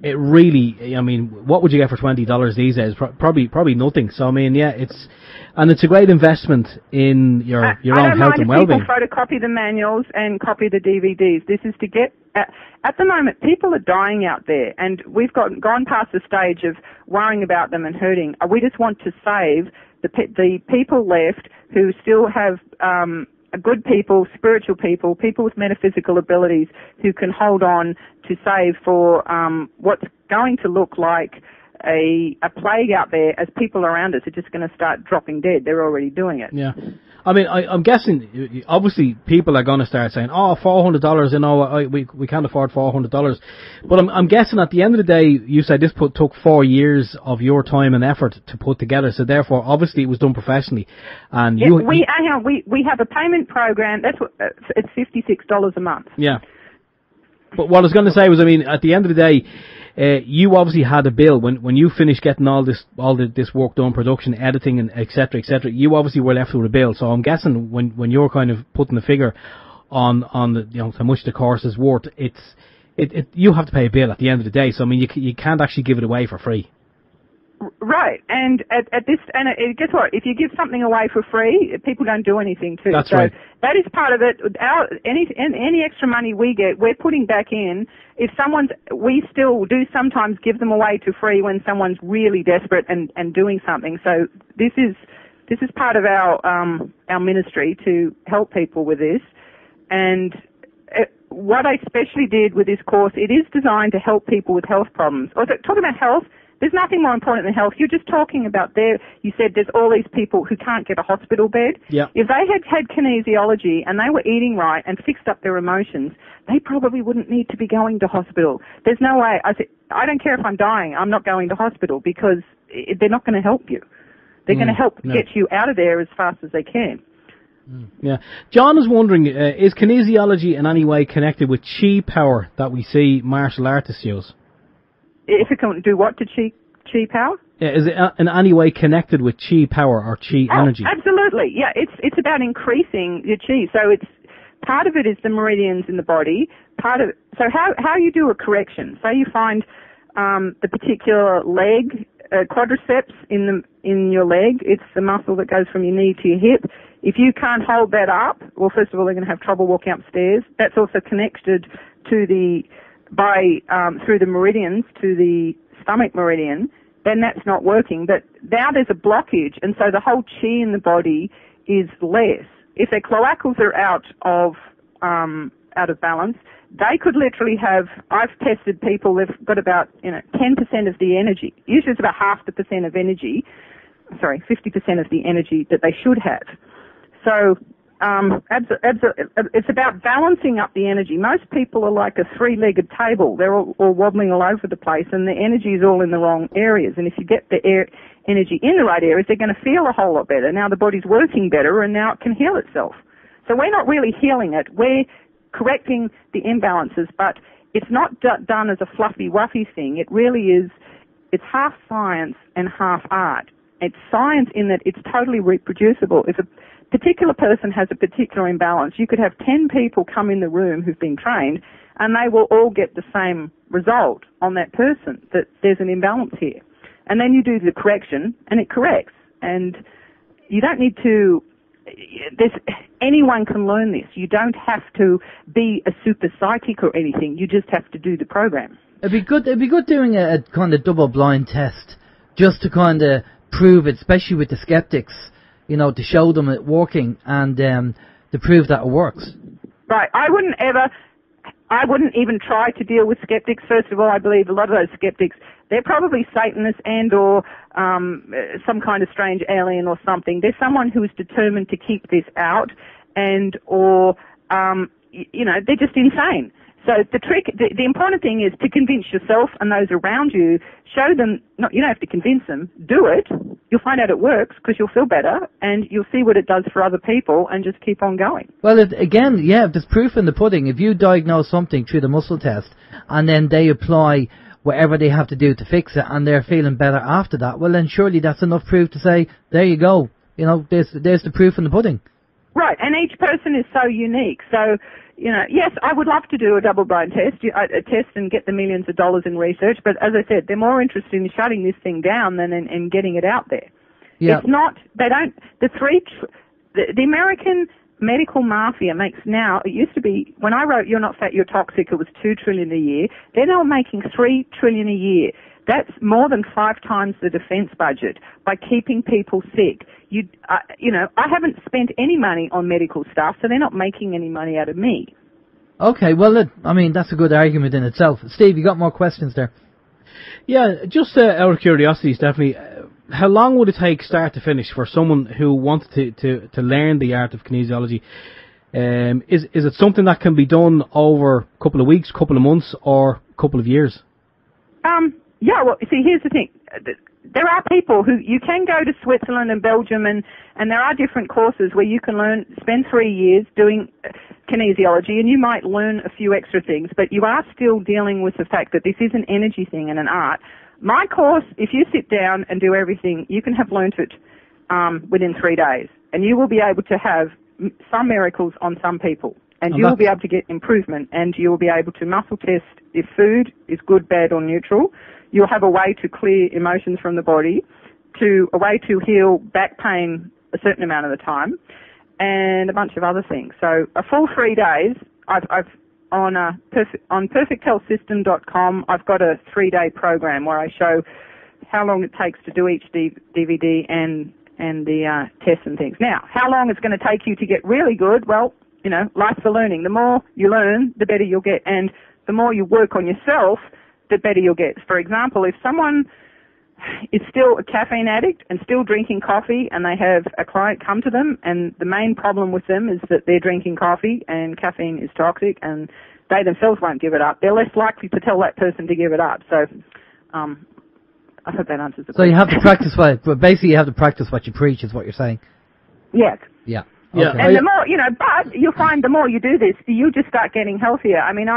it really, I mean, what would you get for $20 these days? Probably nothing. So I mean, yeah, it's a great investment in your own health and well-being. People photocopy the manuals and copy the DVDs. This is to get at the moment, people are dying out there, and we've gone past the stage of worrying about them and hurting. We just want to save the people left who still have good people, spiritual people, people with metaphysical abilities who can hold on to save for what's going to look like a plague out there as people around us are just going to start dropping dead. They're already doing it. Yeah. I mean, I'm guessing, obviously, people are going to start saying, oh, $400, you know, we can't afford $400. But I'm guessing at the end of the day, you said this took 4 years of your time and effort to put together, so therefore, obviously, it was done professionally. And yeah, we have a payment program, it's $56 a month. Yeah. But what I was going to say was, I mean, at the end of the day, you obviously had a bill when you finished getting all this work done, production, editing, and et cetera, you obviously were left with a bill. So I'm guessing when you're kind of putting the figure on the, you know, how much the course is worth, you have to pay a bill at the end of the day. So I mean, you can't actually give it away for free. Right, and guess what? If you give something away for free, people don't do anything too. That's right. That is part of it. Any extra money we get, we're putting back in. We still do sometimes give them away to free when someone's really desperate and doing something. So this is part of our ministry to help people with this. And what I especially did with this course, it is designed to help people with health problems. Talking about health. There's nothing more important than health. You're just talking about you said there's all these people who can't get a hospital bed. Yeah. If they had kinesiology and they were eating right and fixed up their emotions, they probably wouldn't need to be going to hospital. There's no way. I don't care if I'm dying. I'm not going to hospital because they're not going to help you. They're going to help get you out of there as fast as they can. Yeah. John is wondering, is kinesiology in any way connected with chi power that we see martial artists use? If it can do what to chi power? Yeah, is it in any way connected with chi power or chi energy? Absolutely. Yeah, it's about increasing your chi. So it's part of it is the meridians in the body. So how you do a correction? Say you find the particular leg quadriceps in your leg. It's the muscle that goes from your knee to your hip. If you can't hold that up, well, first of all, they're going to have trouble walking upstairs. That's also connected to through the meridians to the stomach meridian, then that's not working. But now there's a blockage, and so the whole chi in the body is less. If their cloacals are out of balance, they could literally have. I've tested people. They've got about 10% of the energy. Usually, it's about 50% of the energy that they should have. So It's about balancing up the energy. Most people are like a three-legged table. They're all wobbling all over the place, and the energy is all in the wrong areas. And if you get the energy in the right areas, they're going to feel a whole lot better. Now the body's working better, and now it can heal itself. So we're not really healing it. We're correcting the imbalances, but it's not done as a fluffy-wuffy thing. It really is, it's half science and half art. It's science in that it's totally reproducible. If a particular person has a particular imbalance, you could have 10 people come in the room who've been trained, and they will all get the same result on that person, that there's an imbalance here. And then you do the correction, and it corrects. And you don't need to, anyone can learn this. You don't have to be a super psychic or anything. You just have to do the program. It'd be good doing a kind of double-blind test, just to kind of prove it, especially with the skeptics, you know, to show them it working and to prove that it works. Right. I wouldn't even try to deal with skeptics. First of all, I believe a lot of those skeptics, they're probably Satanists and or some kind of strange alien or something. They're someone who is determined to keep this out and or, you know, they're just insane. So the important thing is to convince yourself and those around you, show them, you don't have to convince them, do it. You'll find out it works because you'll feel better and you'll see what it does for other people and just keep on going. Well, again, there's proof in the pudding. If you diagnose something through the muscle test and then they apply whatever they have to do to fix it and they're feeling better after that, well then surely that's enough proof to say, there you go. You know, there's the proof in the pudding. Right, and each person is so unique. So, you know, yes, I would love to do a double-blind test, a test and get the millions of dollars in research, but as I said, they're more interested in shutting this thing down than in getting it out there. Yeah. It's not, they don't, the American medical mafia makes now, it used to be, when I wrote You're Not Fat, You're Toxic, it was $2 trillion a year. They're now making $3 trillion a year. That's more than 5 times the defense budget by keeping people sick. You know, I haven't spent any money on medical stuff, so they're not making any money out of me. Okay, well, I mean, that's a good argument in itself. Steve, you got more questions there? Yeah, just out of curiosity, Stephanie, how long would it take start to finish for someone who wanted to learn the art of kinesiology? Is it something that can be done over a couple of weeks, couple of months, or a couple of years? Yeah, well, see, here's the thing. There are people who, you can go to Switzerland and Belgium and there are different courses where you can spend 3 years doing kinesiology and you might learn a few extra things, but you are still dealing with the fact that this is an energy thing and an art. My course, if you sit down and do everything, you can have learnt it within 3 days and you will be able to have some miracles on some people. And you will be able to get improvement and you will be able to muscle test if food is good, bad or neutral. You'll have a way to clear emotions from the body, a way to heal back pain a certain amount of the time, and a bunch of other things. So a full 3 days, I've on perfecthealthsystem.com, I've got a 3-day program where I show how long it takes to do each DVD and the tests and things. Now, how long it's going to take you to get really good? Well, you know, life's for learning. The more you learn, the better you'll get, and the more you work on yourself, the better you'll get. For example, if someone is still a caffeine addict and still drinking coffee and they have a client come to them and the main problem with them is that they're drinking coffee and caffeine is toxic and they themselves won't give it up, they're less likely to tell that person to give it up. So I hope that answers the question. So you have to practice basically you have to practice what you preach is what you're saying. Yes. Yeah. Yeah. Okay. And the more, you know, but you'll find the more you do this, you just start getting healthier. I mean,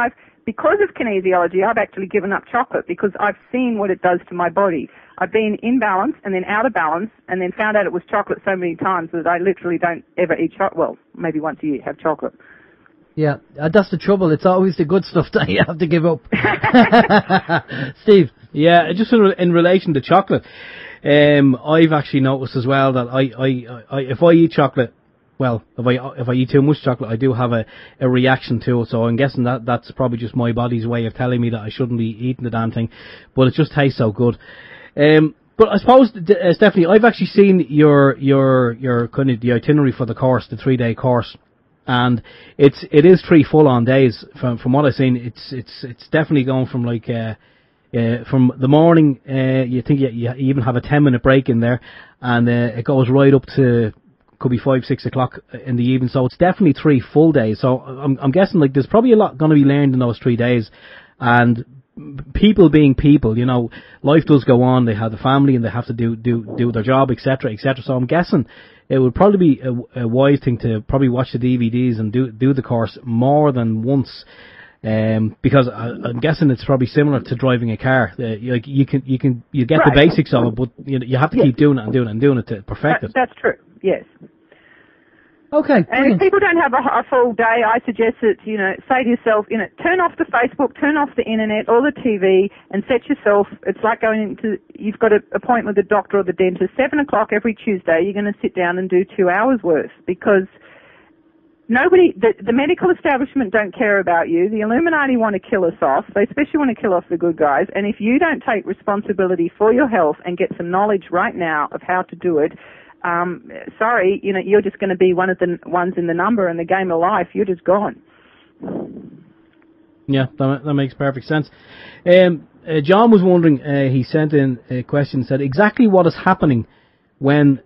because of kinesiology, I've actually given up chocolate because I've seen what it does to my body. I've been in balance and then out of balance and then found out it was chocolate so many times that I literally don't ever eat chocolate. Well, maybe once a year have chocolate. Yeah, that's the trouble. It's always the good stuff that you have to give up. Steve? Yeah, just in relation to chocolate, I've actually noticed as well that I if I eat chocolate, well, if I eat too much chocolate, I do have a reaction to it. So I'm guessing that's probably just my body's way of telling me that I shouldn't be eating the damn thing. But it just tastes so good. But I suppose, Stephanie, I've actually seen your kind of the itinerary for the course, the 3-day course, and it is 3 full-on days. From what I've seen, it's definitely going from like from the morning. You think you even have a 10-minute break in there, and it goes right up to could be 5, 6 o'clock in the evening. So it's definitely 3 full days. So I'm guessing like there's probably a lot going to be learned in those 3 days. And people being people, you know, life does go on. They have the family and they have to do their job, etc., etc. So I'm guessing it would probably be a wise thing to probably watch the DVDs and do the course more than once. Because I'm guessing it's probably similar to driving a car. You get the basics of it, but you have to keep doing it and doing it and doing it to perfect it. That's true. Yes. Okay. And if people don't have a full day, I suggest that, say to yourself, turn off the Facebook, turn off the internet or the TV and set yourself, it's like you've got an appointment with the doctor or the dentist, 7 o'clock every Tuesday, you're going to sit down and do 2 hours worth, because the medical establishment don't care about you. The Illuminati want to kill us off. They especially want to kill off the good guys. And if you don't take responsibility for your health and get some knowledge right now of how to do it, sorry, you're just going to be one of the ones in the number in the game of life. You're just gone. Yeah, that makes perfect sense. John was wondering, he sent in a question, said exactly what is happening when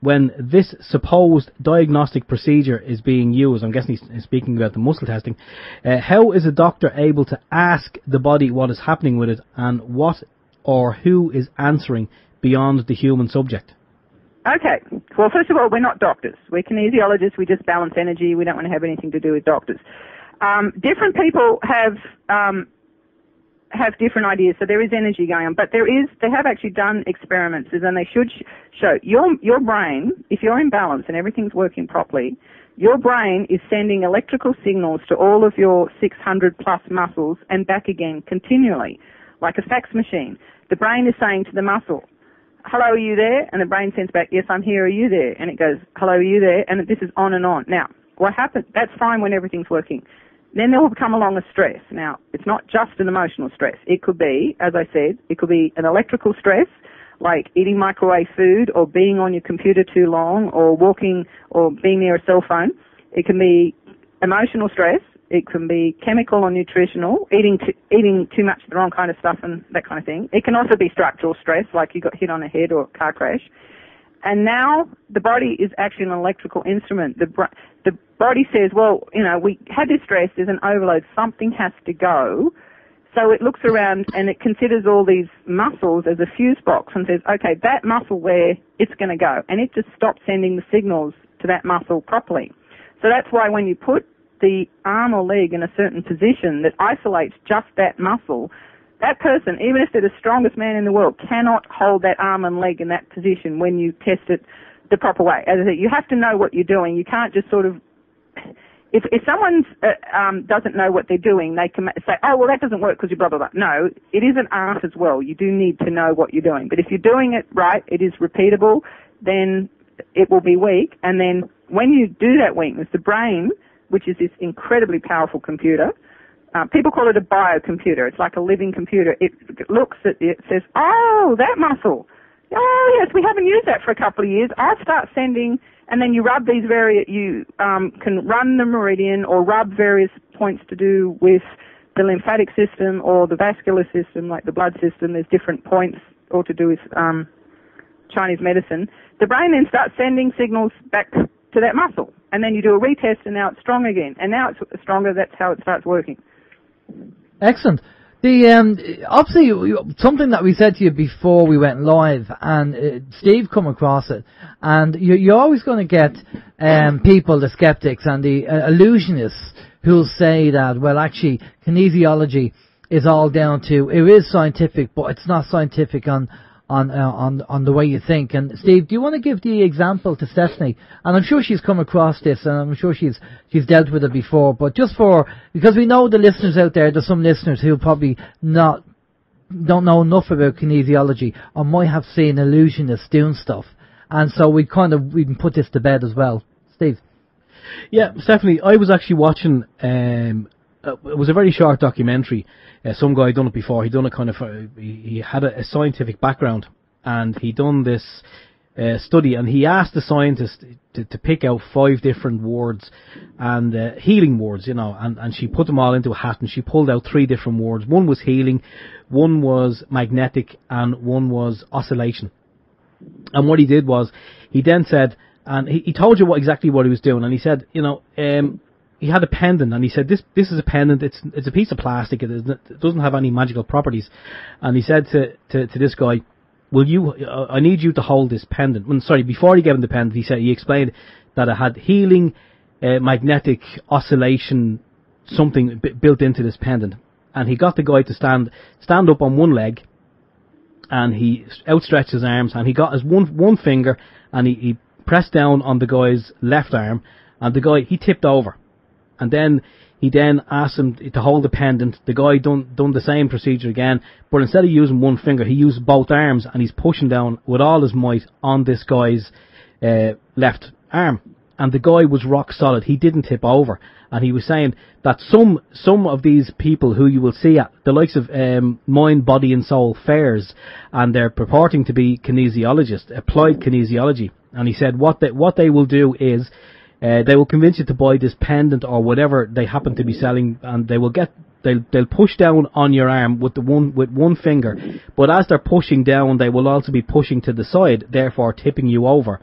this supposed diagnostic procedure is being used. I'm guessing he's speaking about the muscle testing. How is a doctor able to ask the body what is happening with it, and what or who is answering beyond the human subject? Okay. Well, first of all, we're not doctors. We're kinesiologists. We just balance energy. We don't want to have anything to do with doctors. Different people have different ideas, so there is energy going on. But they have actually done experiments, and they should show your brain, if you're in balance and everything's working properly, your brain is sending electrical signals to all of your 600 plus muscles and back again continually, like a fax machine. The brain is saying to the muscle, hello, are you there? And the brain sends back, yes, I'm here, are you there? And it goes, hello, are you there? And this is on and on. Now, what happens? That's fine when everything's working. Then there will come along a stress. Now, it's not just an emotional stress. It could be, as I said, it could be an electrical stress, like eating microwave food or being on your computer too long or walking or being near a cell phone. It can be emotional stress. It can be chemical or nutritional, eating too much of the wrong kind of stuff and that kind of thing. It can also be structural stress, like you got hit on the head or a car crash. And now the body is actually an electrical instrument. The body says, well, we had this stress, there's an overload, something has to go. So it looks around and it considers all these muscles as a fuse box and says, okay, that muscle where it's going to go. And it just stops sending the signals to that muscle properly. So that's why when you put the arm or leg in a certain position that isolates just that muscle, that person, even if they're the strongest man in the world, cannot hold that arm and leg in that position when you test it the proper way. As I said, you have to know what you're doing. You can't just sort of, if someone doesn't know what they're doing, they can say, oh, well, that doesn't work because you blah, blah, blah. No, it is an art as well. You do need to know what you're doing. But if you're doing it right, it is repeatable, then it will be weak. And then when you do that weakness, the brain, which is this incredibly powerful computer, people call it a biocomputer. It's like a living computer. It looks at it, says, oh, that muscle. Oh, yes, we haven't used that for a couple of years. I'll start sending, and then you rub these you can run the meridian or rub various points to do with the lymphatic system or the vascular system, like the blood system. There's different points all to do with Chinese medicine. The brain then starts sending signals back to that muscle, and then you do a retest, and now it's strong again, and now it's stronger. That's how it starts working. Excellent. Obviously, something that we said to you before we went live, and Steve come across it, and you're always going to get people, the skeptics and the illusionists, who'll say that, well, actually, kinesiology is all down to, it is scientific, but it's not scientific on the way you think. And Steve, do you want to give the example to Stephanie? And I'm sure she's come across this, and I'm sure she's dealt with it before. But just because we know the listeners out there's some listeners who probably don't know enough about kinesiology or might have seen illusionists doing stuff, and so we can put this to bed as well. Steve. Yeah, Stephanie, I was actually watching. It was a very short documentary. Some guy done it before. He done it kind of. He had a scientific background, and he done this study. And he asked the scientist to pick out 5 different words, and healing words, And she put them all into a hat, and she pulled out 3 different words. One was healing, one was magnetic, and one was oscillation. And what he did was, he then said, And he told you exactly what he was doing, and he said, he had a pendant, and he said, this is a pendant, it's a piece of plastic, it doesn't have any magical properties. And he said to this guy, I need you to hold this pendant. Before he gave him the pendant, he explained that it had healing, magnetic oscillation, something built into this pendant. And he got the guy to stand up on one leg, and he outstretched his arms, and he got his one finger, and he pressed down on the guy's left arm, and the guy, he tipped over. And then he asked him to hold the pendant. The guy done the same procedure again, but instead of using one finger, he used both arms, and he's pushing down with all his might on this guy's left arm. And the guy was rock solid. He didn't tip over. And he was saying that some of these people who you will see at the likes of Mind, Body and Soul fairs, and they're purporting to be kinesiologists, applied kinesiology. And he said what they will do is they will convince you to buy this pendant or whatever they happen to be selling, and they'll push down on your arm with one finger. But as they're pushing down, they will also be pushing to the side, therefore tipping you over.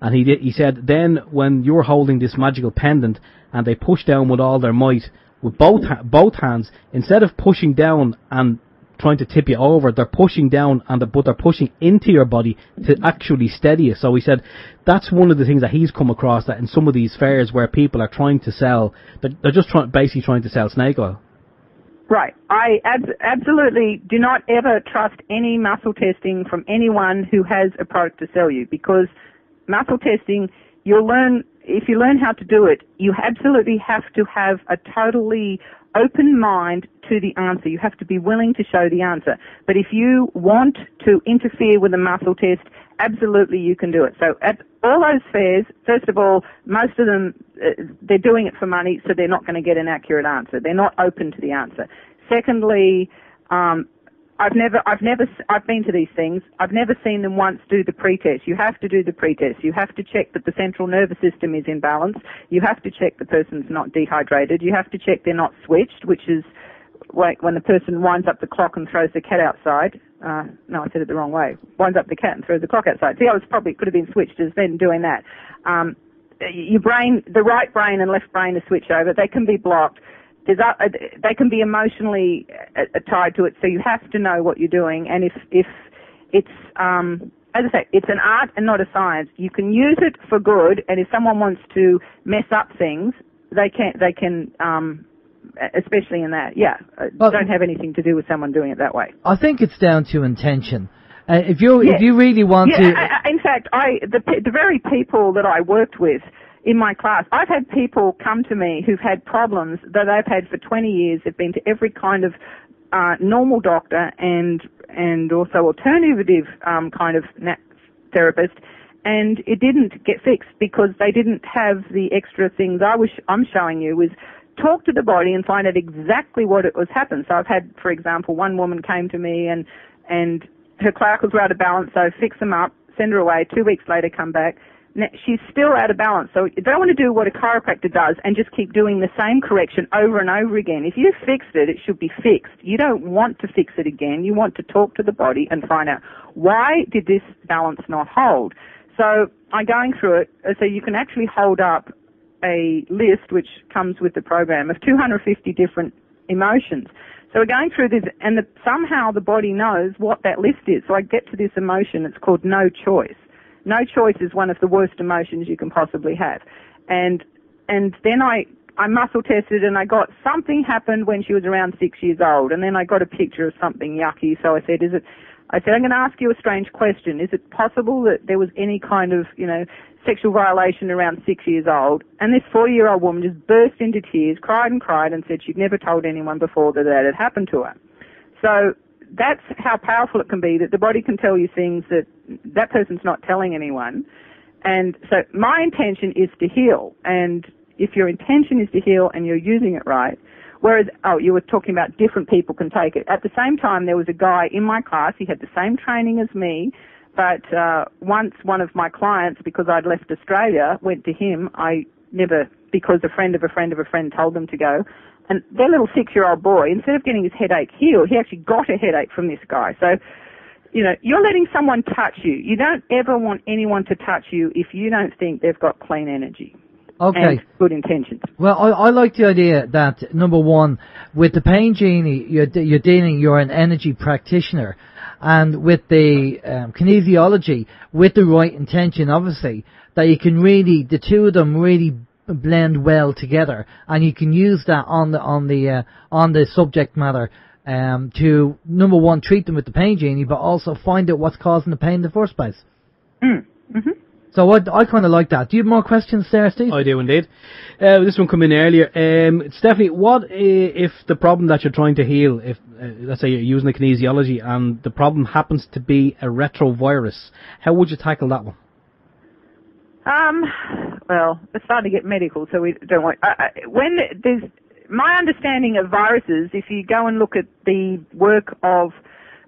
And he said then when you're holding this magical pendant and they push down with all their might with both hands, instead of pushing down and trying to tip you over, they're pushing down but they're pushing into your body to actually steady you. So he said that's one of the things that he's come across, that in some of these fairs where people are trying to sell, they're just basically trying to sell snake oil. Right. I absolutely do not ever trust any muscle testing from anyone who has a product to sell you, because muscle testing, if you learn how to do it, you absolutely have to have a totally open mind to the answer. You have to be willing to show the answer. But if you want to interfere with a muscle test, absolutely you can do it. So at all those fairs, first of all, most of them, they're doing it for money, so they're not going to get an accurate answer. They're not open to the answer. Secondly, I've been to these things. I've never seen them once do the pre-test. You have to do the pre-test. You have to check that the central nervous system is in balance. You have to check the person's not dehydrated. You have to check they're not switched, which is like when the person winds up the clock and throws the cat outside. No, I said it the wrong way. Winds up the cat and throws the clock outside. See, could have been switched as then doing that. Your brain, the right brain and left brain are switched over. They can be blocked. They can be emotionally tied to it, so you have to know what you're doing. And if it's, as I say, it's an art and not a science. You can use it for good, and if someone wants to mess up things, they can, especially in that. Yeah, don't have anything to do with someone doing it that way. I think it's down to intention. If you really want to, in fact, the very people that I worked with in my class, I've had people come to me who've had problems that they've had for 20 years. They've been to every kind of normal doctor and also alternative kind of therapist, and it didn't get fixed because they didn't have the extra things I'm showing you, is talk to the body and find out exactly what it was happened. So I've had, for example, one woman came to me and her clavicles were out of balance, so fix them up, send her away, 2 weeks later come back. Now, she's still out of balance, so you don't want to do what a chiropractor does and just keep doing the same correction over and over again. If you fixed it, it should be fixed. You don't want to fix it again. You want to talk to the body and find out, why did this balance not hold? So I'm going through it, so you can actually hold up a list, which comes with the program, of 250 different emotions. So we're going through this, and somehow the body knows what that list is. So I get to this emotion, it's called no choice. No choice is one of the worst emotions you can possibly have. And then I muscle tested, and I got something happened when she was around 6 years old, and then I got a picture of something yucky. So I said, I'm going to ask you a strange question. Is it possible that there was any kind of, sexual violation around 6 years old? And this 4-year-old woman just burst into tears, cried and said she'd never told anyone before that had happened to her. So that's how powerful it can be, that the body can tell you things that person's not telling anyone. And so my intention is to heal. And if your intention is to heal and you're using it right, whereas, you were talking about different people can take it. At the same time, there was a guy in my class, he had the same training as me, but once one of my clients, because I'd left Australia, went to him, because a friend of a friend of a friend told them to go, and their little 6-year-old boy, instead of getting his headache healed, he actually got a headache from this guy. So you're letting someone touch you. You don't ever want anyone to touch you if you don't think they've got clean energy. Okay. And good intentions. Well, I like the idea that, number one, with the Pain Genie, you're an energy practitioner. And with the kinesiology, with the right intention, obviously, that you can really, the two of them really blend well together, and you can use that on the subject matter to, number one, treat them with the Pain Genie, but also find out what's causing the pain in the first place. Mm-hmm. So I kind of like that. Do you have more questions there, Steve? I do indeed. This one came in earlier. Stephanie, what if the problem that you're trying to heal, if let's say you're using the kinesiology and the problem happens to be a retrovirus, how would you tackle that one? Well, it's starting to get medical, so we don't want. When there's my understanding of viruses, if you go and look at the work of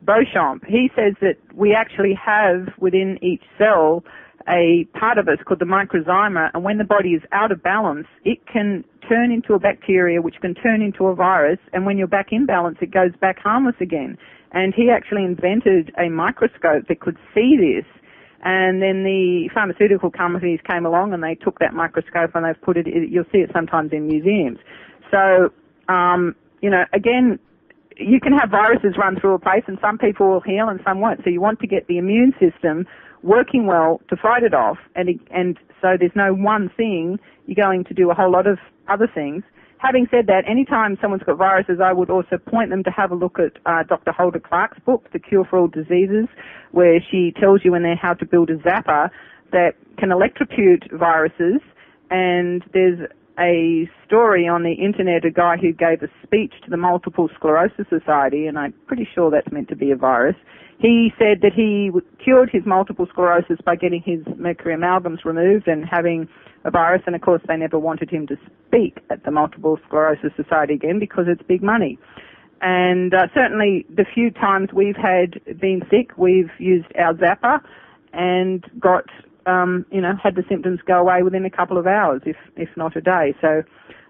Beauchamp, he says that we actually have within each cell a part of us called the microzyma, and when the body is out of balance, it can turn into a bacteria, which can turn into a virus, and when you're back in balance, it goes back harmless again. And he actually invented a microscope that could see this, and then the pharmaceutical companies came along and they took that microscope and they've put it, you'll see it sometimes in museums. So, again, you can have viruses run through a place and some people will heal and some won't. So you want to get the immune system working well to fight it off, and so there's no one thing. You're going to do a whole lot of other things. Having said that, anytime someone's got viruses, I would also point them to have a look at Dr. Hulda Clark's book, The Cure for All Diseases, where she tells you in there how to build a zapper that can electrocute viruses. And there's a story on the internet, a guy who gave a speech to the Multiple Sclerosis Society, and I'm pretty sure that's meant to be a virus. He said that he cured his multiple sclerosis by getting his mercury amalgams removed and having a virus, and of course they never wanted him to speak at the Multiple Sclerosis Society again because it's big money. And certainly the few times we've been sick, we've used our zapper and got, had the symptoms go away within a couple of hours, if not a day. So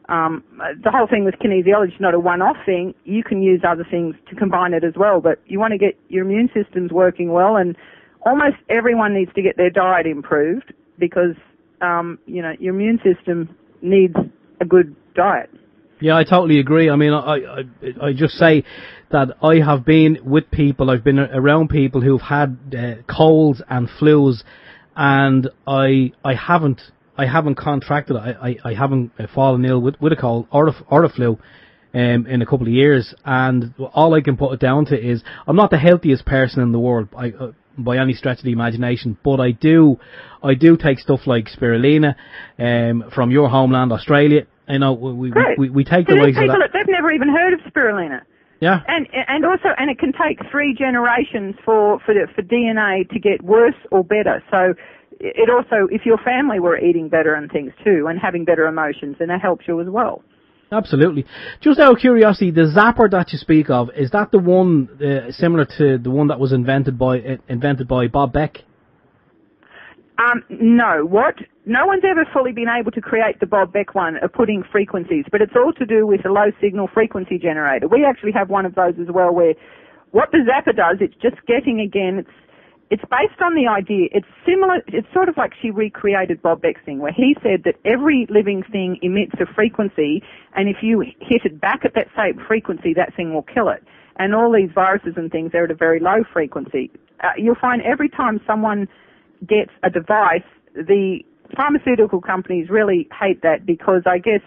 the whole thing with kinesiology is not a one-off thing. You can use other things to combine it as well, but you want to get your immune systems working well, and almost everyone needs to get their diet improved because, your immune system needs a good diet. Yeah, I totally agree. I mean, I just say that I have been with people, I've been around people who've had colds and flus, and I haven't contracted it. I haven't fallen ill with a cold or a flu in a couple of years, and all I can put it down to is I'm not the healthiest person in the world by any stretch of the imagination, but I do take stuff like spirulina from your homeland, Australia. You know, we take the likes of that. They've never even heard of spirulina. Yeah. And also it can take 3 generations for DNA to get worse or better. So it also, if your family were eating better and things too, and having better emotions, then that helps you as well. Absolutely. Just out of curiosity, the zapper that you speak of, is that the one similar to the one that was invented by Bob Beck? No. No one's ever fully been able to create the Bob Beck one of putting frequencies, but it's all to do with a low signal frequency generator. We actually have one of those as well, where what the zapper does, it's just getting again, it's based on the idea. It's similar. It's sort of like she recreated Bob Beck's thing, where he said that every living thing emits a frequency, and if you hit it back at that same frequency, that thing will kill it. And all these viruses and things, they're at a very low frequency. You'll find every time someone gets a device, the pharmaceutical companies really hate that because I guess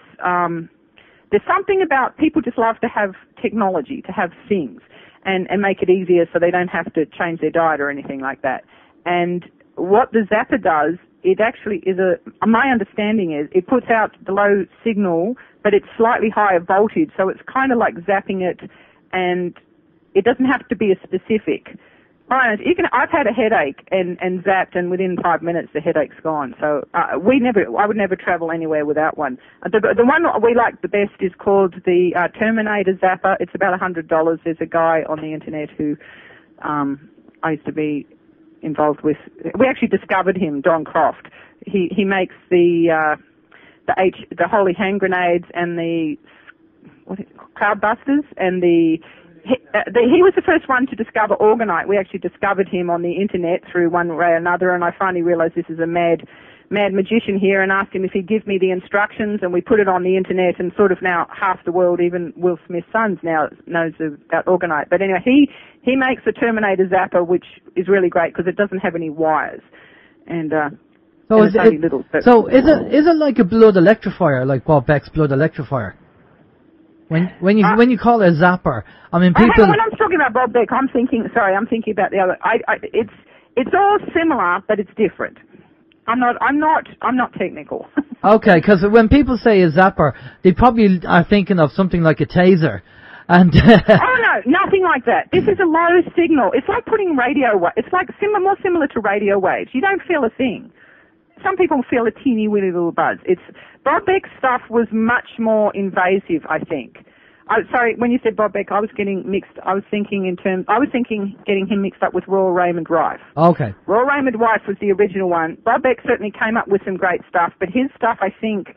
there's something about people just love to have technology, to have things. And make it easier so they don't have to change their diet or anything like that. And what the zapper does, it actually is my understanding is it puts out the low signal, but it's slightly higher voltage, so it's kind of like zapping it, and it doesn't have to be a specific. Brian, I've had a headache and zapped, and within 5 minutes the headache's gone. So I would never travel anywhere without one. The one we like the best is called the Terminator Zapper. It's about $100. There's a guy on the internet who I used to be involved with. We actually discovered him, Don Croft. He makes the holy hand grenades and the Cloudbusters and he was the first one to discover orgonite. We actually discovered him on the internet through one way or another, and I finally realized this is a mad magician here, and asked him if he'd give me the instructions, and we put it on the internet, and sort of now half the world, even Will Smith's sons now, knows about orgonite. But anyway, he makes a Terminator zapper, which is really great because it doesn't have any wires, and so it's only little. So is it like a blood electrifier, like Bob Beck's blood electrifier? When you call it a zapper, I mean people. When I'm talking about Bob Beck, I'm thinking about the other. It's all similar, but it's different. I'm not technical. Okay, because when people say a zapper, they probably are thinking of something like a taser. And oh no, nothing like that. This is a low signal. It's like putting it's like more similar to radio waves. You don't feel a thing. Some people feel a teeny weeny little buzz. Bob Beck's stuff was much more invasive, I think. Sorry, when you said Bob Beck, I was getting mixed. I was thinking getting him mixed up with Royal Raymond Rife. Okay. Royal Raymond Rife was the original one. Bob Beck certainly came up with some great stuff, but his stuff, I think,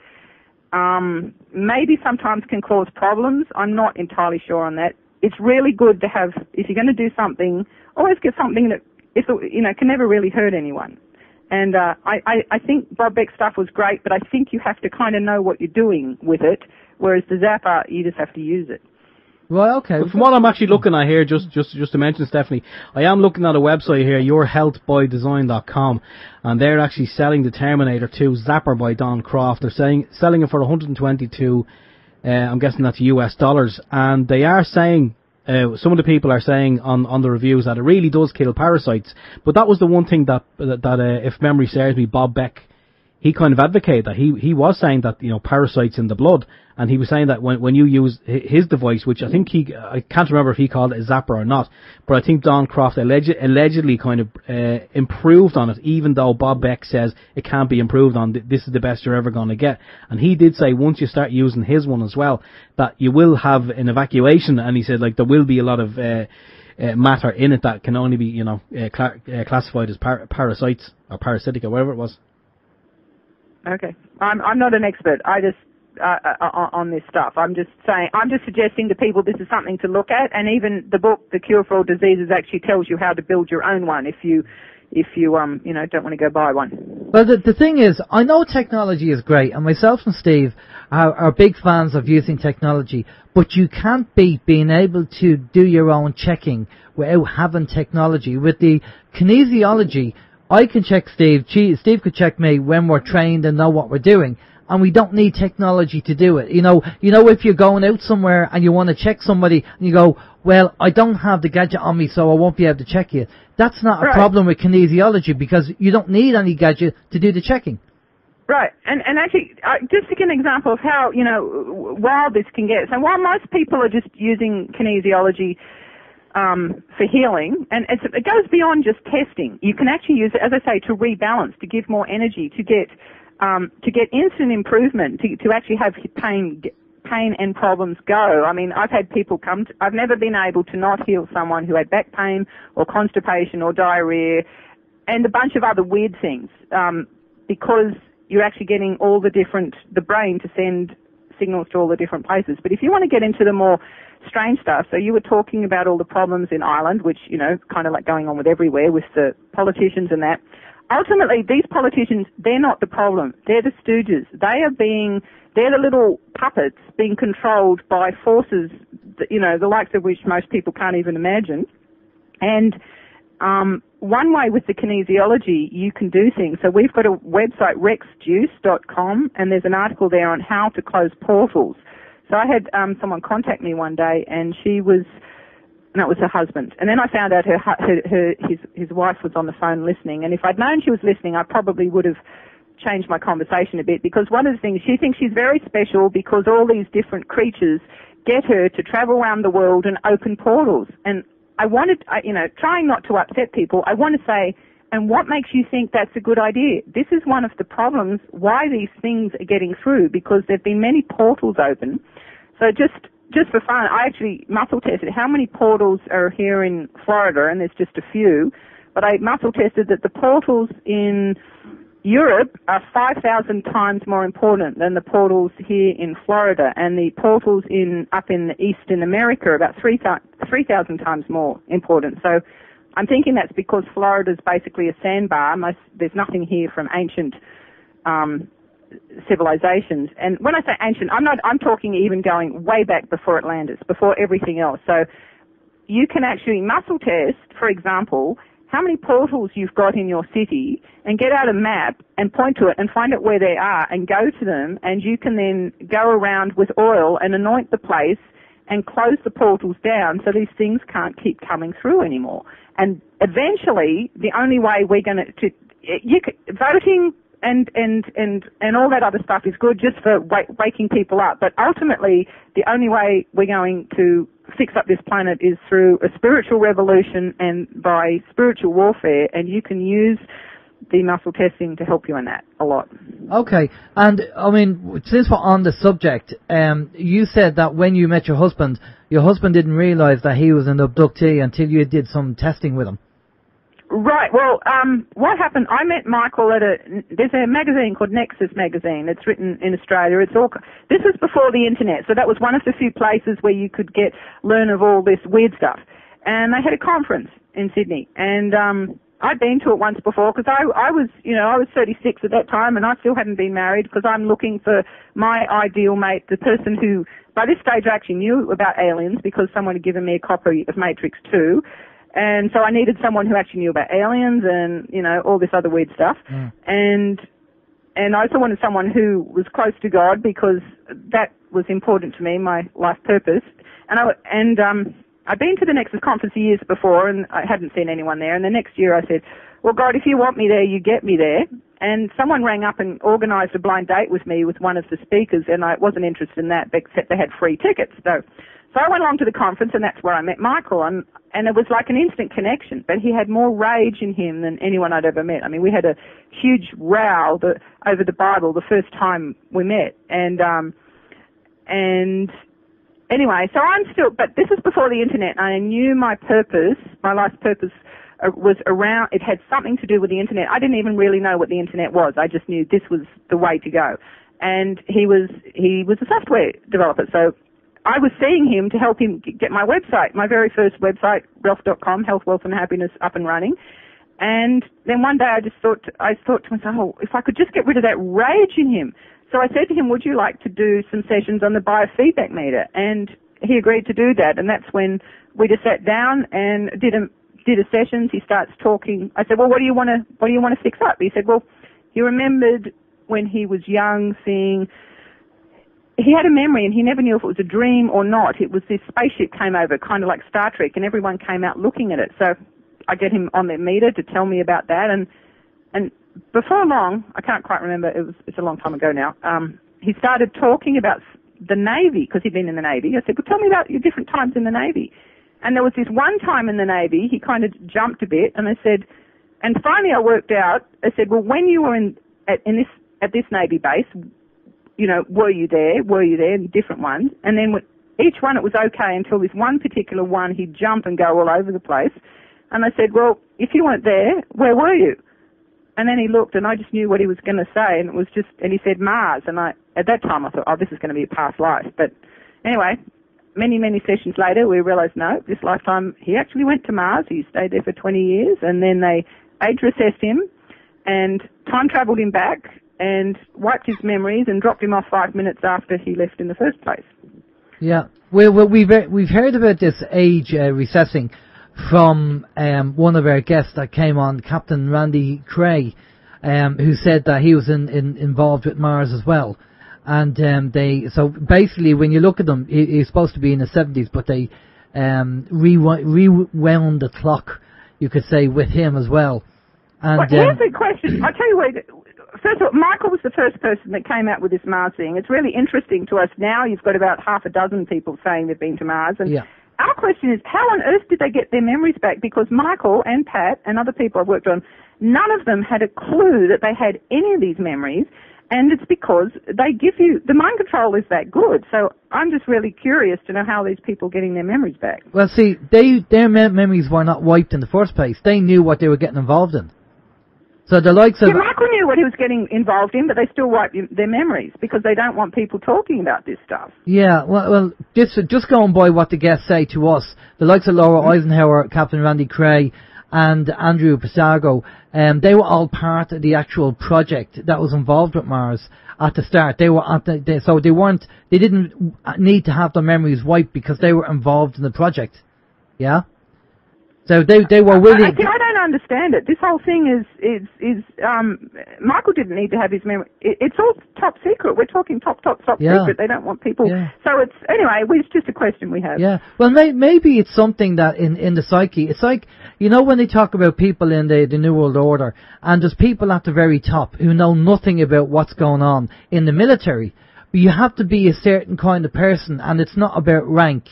maybe sometimes can cause problems. I'm not entirely sure on that. It's really good to have, if you're going to do something, always get something that can never really hurt anyone. And I think Bob Beck's stuff was great, but I think you have to kind of know what you're doing with it. Whereas the zapper, you just have to use it. Well, okay. From what I'm actually looking at here, just to mention, Stephanie, I am looking at a website here, yourhealthbydesign.com, and they're actually selling the Terminator 2 Zapper by Don Croft. They're selling it for 122, I'm guessing that's US dollars, and they are saying, some of the people are saying on the reviews that it really does kill parasites. But that was the one thing that if memory serves me, Bob Beck, he kind of advocated that. He was saying that, parasites in the blood, and he was saying that when you use his device, which I think I can't remember if he called it a zapper or not, but I think Don Croft allegedly kind of improved on it, even though Bob Beck says it can't be improved on. This is the best you're ever going to get. And he did say once you start using his one as well, that you will have an evacuation, and he said there will be a lot of matter in it that can only be classified as parasites or parasitic or whatever it was. Okay, I'm not an expert. I just on this stuff. I'm just suggesting to people this is something to look at, and even the book, The Cure for All Diseases, actually tells you how to build your own one if you don't want to go buy one. Well, the thing is, I know technology is great, and myself and Steve are big fans of using technology, but you can't beat being able to do your own checking without having technology. With the kinesiology, I can check Steve, Steve could check me when we're trained and know what we're doing, and we don't need technology to do it. If you're going out somewhere and you want to check somebody and you go, well, I don't have the gadget on me, so I won't be able to check you. That's not a problem with kinesiology, because you don't need any gadget to do the checking. Right, and actually, just to give an example of how, wild this can get. So while most people are just using kinesiology for healing, and it goes beyond just testing. You can actually use it, as I say, to rebalance, to give more energy, to get instant improvement, to actually have pain and problems go. I mean, I've had people I've never been able to not heal someone who had back pain or constipation or diarrhea and a bunch of other weird things, because you're actually getting the brain to send signals to all the different places. But if you want to get into the more strange stuff, so you were talking about all the problems in Ireland, which, kind of like going on with everywhere with the politicians and that. Ultimately, these politicians, they're not the problem. They're the stooges. They're the little puppets being controlled by forces, the likes of which most people can't even imagine. And one way with the kinesiology, you can do things. So we've got a website, rexjuice.com, and there's an article there on how to close portals. So I had someone contact me one day, and it was her husband. And then I found out his wife was on the phone listening. And if I'd known she was listening, I probably would have changed my conversation a bit, because one of the things, she thinks she's very special because all these different creatures get her to travel around the world and open portals. And I wanted, trying not to upset people, I want to say, and what makes you think that's a good idea? This is one of the problems why these things are getting through, because there have been many portals open. So just for fun, I actually muscle tested how many portals are here in Florida, and there's just a few. But I muscle tested that the portals in Europe are 5,000 times more important than the portals here in Florida, and the portals up in the East in America are about 3 3,000 times more important. So I'm thinking that's because Florida's basically a sandbar. There's nothing here from ancient civilizations. And when I say ancient, I'm talking even going way back before Atlantis, before everything else. So you can actually muscle test, for example, how many portals you've got in your city and get out a map and point to it and find out where they are and go to them, and you can then go around with oil and anoint the place and close the portals down so these things can't keep coming through anymore. And eventually, the only way we're going voting and all that other stuff is good just for waking people up, but ultimately the only way we're going to fix up this planet is through a spiritual revolution and by spiritual warfare, and you can use the muscle testing to help you in that a lot. Okay, and I mean, since we're on the subject, you said that when you met your husband didn't realise that he was an abductee until you did some testing with him. Right. Well, what happened? I met Michael there's a magazine called Nexus magazine. It's written in Australia. This was before the internet, so that was one of the few places where you could learn of all this weird stuff. And they had a conference in Sydney, and I'd been to it once before because I was 36 at that time, and I still hadn't been married because I'm looking for my ideal mate, the person who, by this stage, I actually knew about aliens because someone had given me a copy of Matrix 2. And so I needed someone who actually knew about aliens and, all this other weird stuff. Mm. And I also wanted someone who was close to God because that was important to me, my life purpose. And I'd been to the Nexus conference years before and I hadn't seen anyone there. And the next year I said, well, God, if you want me there, you get me there. And someone rang up and organised a blind date with me with one of the speakers, and I wasn't interested in that, except they had free tickets. So I went along to the conference, and that's where I met Michael, and it was like an instant connection. But he had more rage in him than anyone I'd ever met. I mean, we had a huge row over the Bible the first time we met, and anyway, but this was before the internet. I knew my purpose, my life's purpose was around, it had something to do with the internet. I didn't even really know what the internet was. I just knew this was the way to go. And he was a software developer, so I was seeing him to help him get my website, my very first website, Relfe.com, Health, Wealth and Happiness, up and running. And then one day I thought to myself, oh, if I could just get rid of that rage in him. So I said to him, would you like to do some sessions on the biofeedback meter? And he agreed to do that. And that's when we just sat down and did a session. He starts talking. I said, well, what do you want to fix up? He said, well, he remembered when he was young seeing, he had a memory and he never knew if it was a dream or not. It was this spaceship came over, kind of like Star Trek, and everyone came out looking at it. So I get him on the meter to tell me about that. And before long, I can't quite remember, it's a long time ago now, he started talking about the Navy, because he'd been in the Navy. I said, well, tell me about your different times in the Navy. And there was this one time in the Navy, he kind of jumped a bit, and I said, and finally I worked out, I said, well, when you were at this Navy base, were you there in different ones? And then with each one it was okay until this one particular one, he'd jump and go all over the place. And I said, well, if you weren't there, where were you? And then he looked, and I just knew what he was going to say, and he said Mars. And at that time I thought, oh, this is going to be a past life. But anyway, many, many sessions later, we realised, no, this lifetime, he actually went to Mars. He stayed there for 20 years, and then they age-recessed him and time-travelled him back and wiped his memories and dropped him off 5 minutes after he left in the first place. Yeah. Well, we've heard about this age recessing from one of our guests that came on, Captain Randy Cray, who said that he was involved with Mars as well. And so basically, when you look at them, he's supposed to be in the 70s, but they rewound the clock, you could say, with him as well. And well, here's the question. I'll tell you what. First of all, Michael was the first person that came out with this Mars thing. It's really interesting to us now. You've got about half a dozen people saying they've been to Mars. And our question is, how on earth did they get their memories back? Because Michael and Pat and other people I've worked on, none of them had a clue that they had any of these memories. And it's because they give you, the mind control is that good. So I'm just really curious to know how these people are getting their memories back. Well, see, their memories were not wiped in the first place. They knew what they were getting involved in. So the likes of... Yeah, Michael knew what he was getting involved in, but they still wipe their memories because they don't want people talking about this stuff. Yeah, well, just going by what the guests say to us, the likes of Laura Eisenhower, Captain Randy Cray, and Andrew Pasago, they were all part of the actual project that was involved with Mars at the start. They were they didn't need to have their memories wiped because they were involved in the project. Yeah? So they were willing. I don't understand it. This whole thing is Michael didn't need to have his memory. It's all top secret. We're talking top secret. They don't want people. Yeah. So it's just a question we have. Yeah. Well, maybe it's something that in the psyche. It's like, you know, when they talk about people in the New World Order, and there's people at the very top who know nothing about what's going on in the military. But you have to be a certain kind of person, and it's not about rank.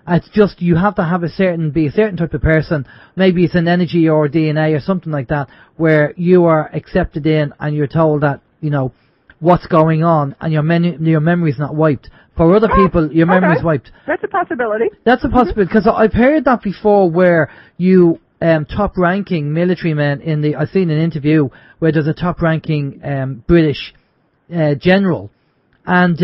It's just you have to be a certain type of person. Maybe it's an energy or DNA or something like that, where you are accepted in and you're told that, you know, what's going on, and your memory's not wiped. For other people, your memory's wiped. That's a possibility. That's a possibility, because I've heard that before, where you top-ranking military men I've seen an interview where there's a top-ranking British general. And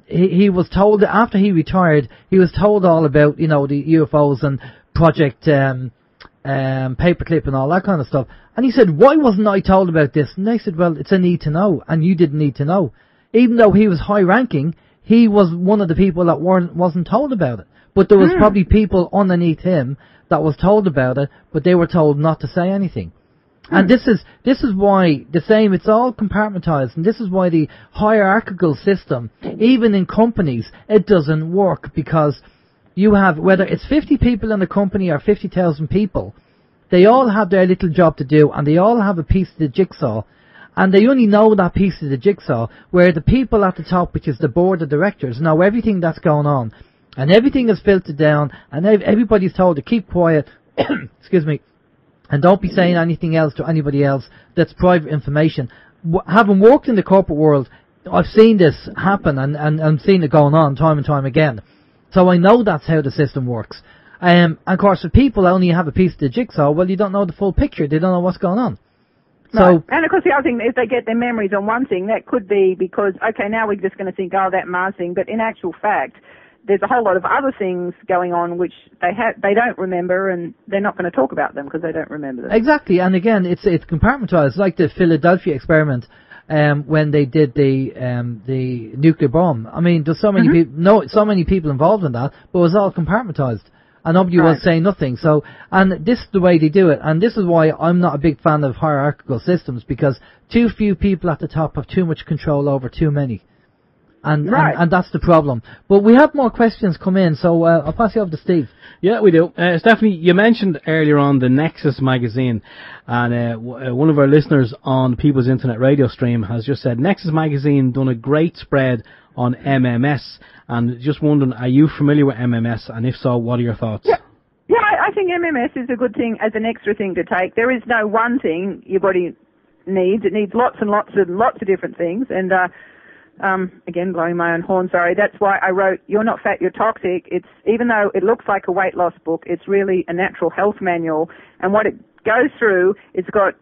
he was told, after he retired, he was told all about, you know, the UFOs and Project Paperclip and all that kind of stuff. And he said, why wasn't I told about this? And they said, well, it's a need to know, and you didn't need to know. Even though he was high-ranking, he was one of the people that wasn't told about it. But there was probably people underneath him that was told about it, but they were told not to say anything. And this is why it's all compartmentalized, and this is why the hierarchical system, even in companies, it doesn't work, because you have, whether it's 50 people in a company or 50,000 people, they all have their little job to do, and they all have a piece of the jigsaw, and they only know that piece of the jigsaw, where the people at the top, which is the board of directors, know everything that's going on, and everything is filtered down, and everybody's told to keep quiet, excuse me, and don't be saying anything else to anybody else that's private information. Having worked in the corporate world, I've seen this happen and seen it going on time and time again. So I know that's how the system works. And of course, if people only have a piece of the jigsaw, well, you don't know the full picture. They don't know what's going on. No. And of course, the other thing, if they get their memories on one thing, that could be because, okay, now we're just going to think, oh, that Mars thing. But in actual fact, there's a whole lot of other things going on which they don't remember, and they're not going to talk about them because they don't remember them. Exactly, and again, it's compartmentalized, like the Philadelphia experiment when they did the nuclear bomb. I mean, there's so many people involved in that, but it was all compartmentalized, and nobody was saying nothing. So, and this is the way they do it, and this is why I'm not a big fan of hierarchical systems, because too few people at the top have too much control over too many. And that's the problem. But we have more questions come in, so I'll pass you over to Steve. Yeah, we do. Stephanie, you mentioned earlier on the Nexus magazine, and one of our listeners on People's Internet Radio stream has just said, Nexus magazine done a great spread on MMS, and just wondering, are you familiar with MMS, and if so, what are your thoughts? Yeah, I think MMS is a good thing as an extra thing to take. There is no one thing your body needs. It needs lots and lots of different things, and again, blowing my own horn, sorry. That's why I wrote, You're Not Fat, You're Toxic. It's, even though it looks like a weight loss book, it's really a natural health manual. And what it goes through, it's got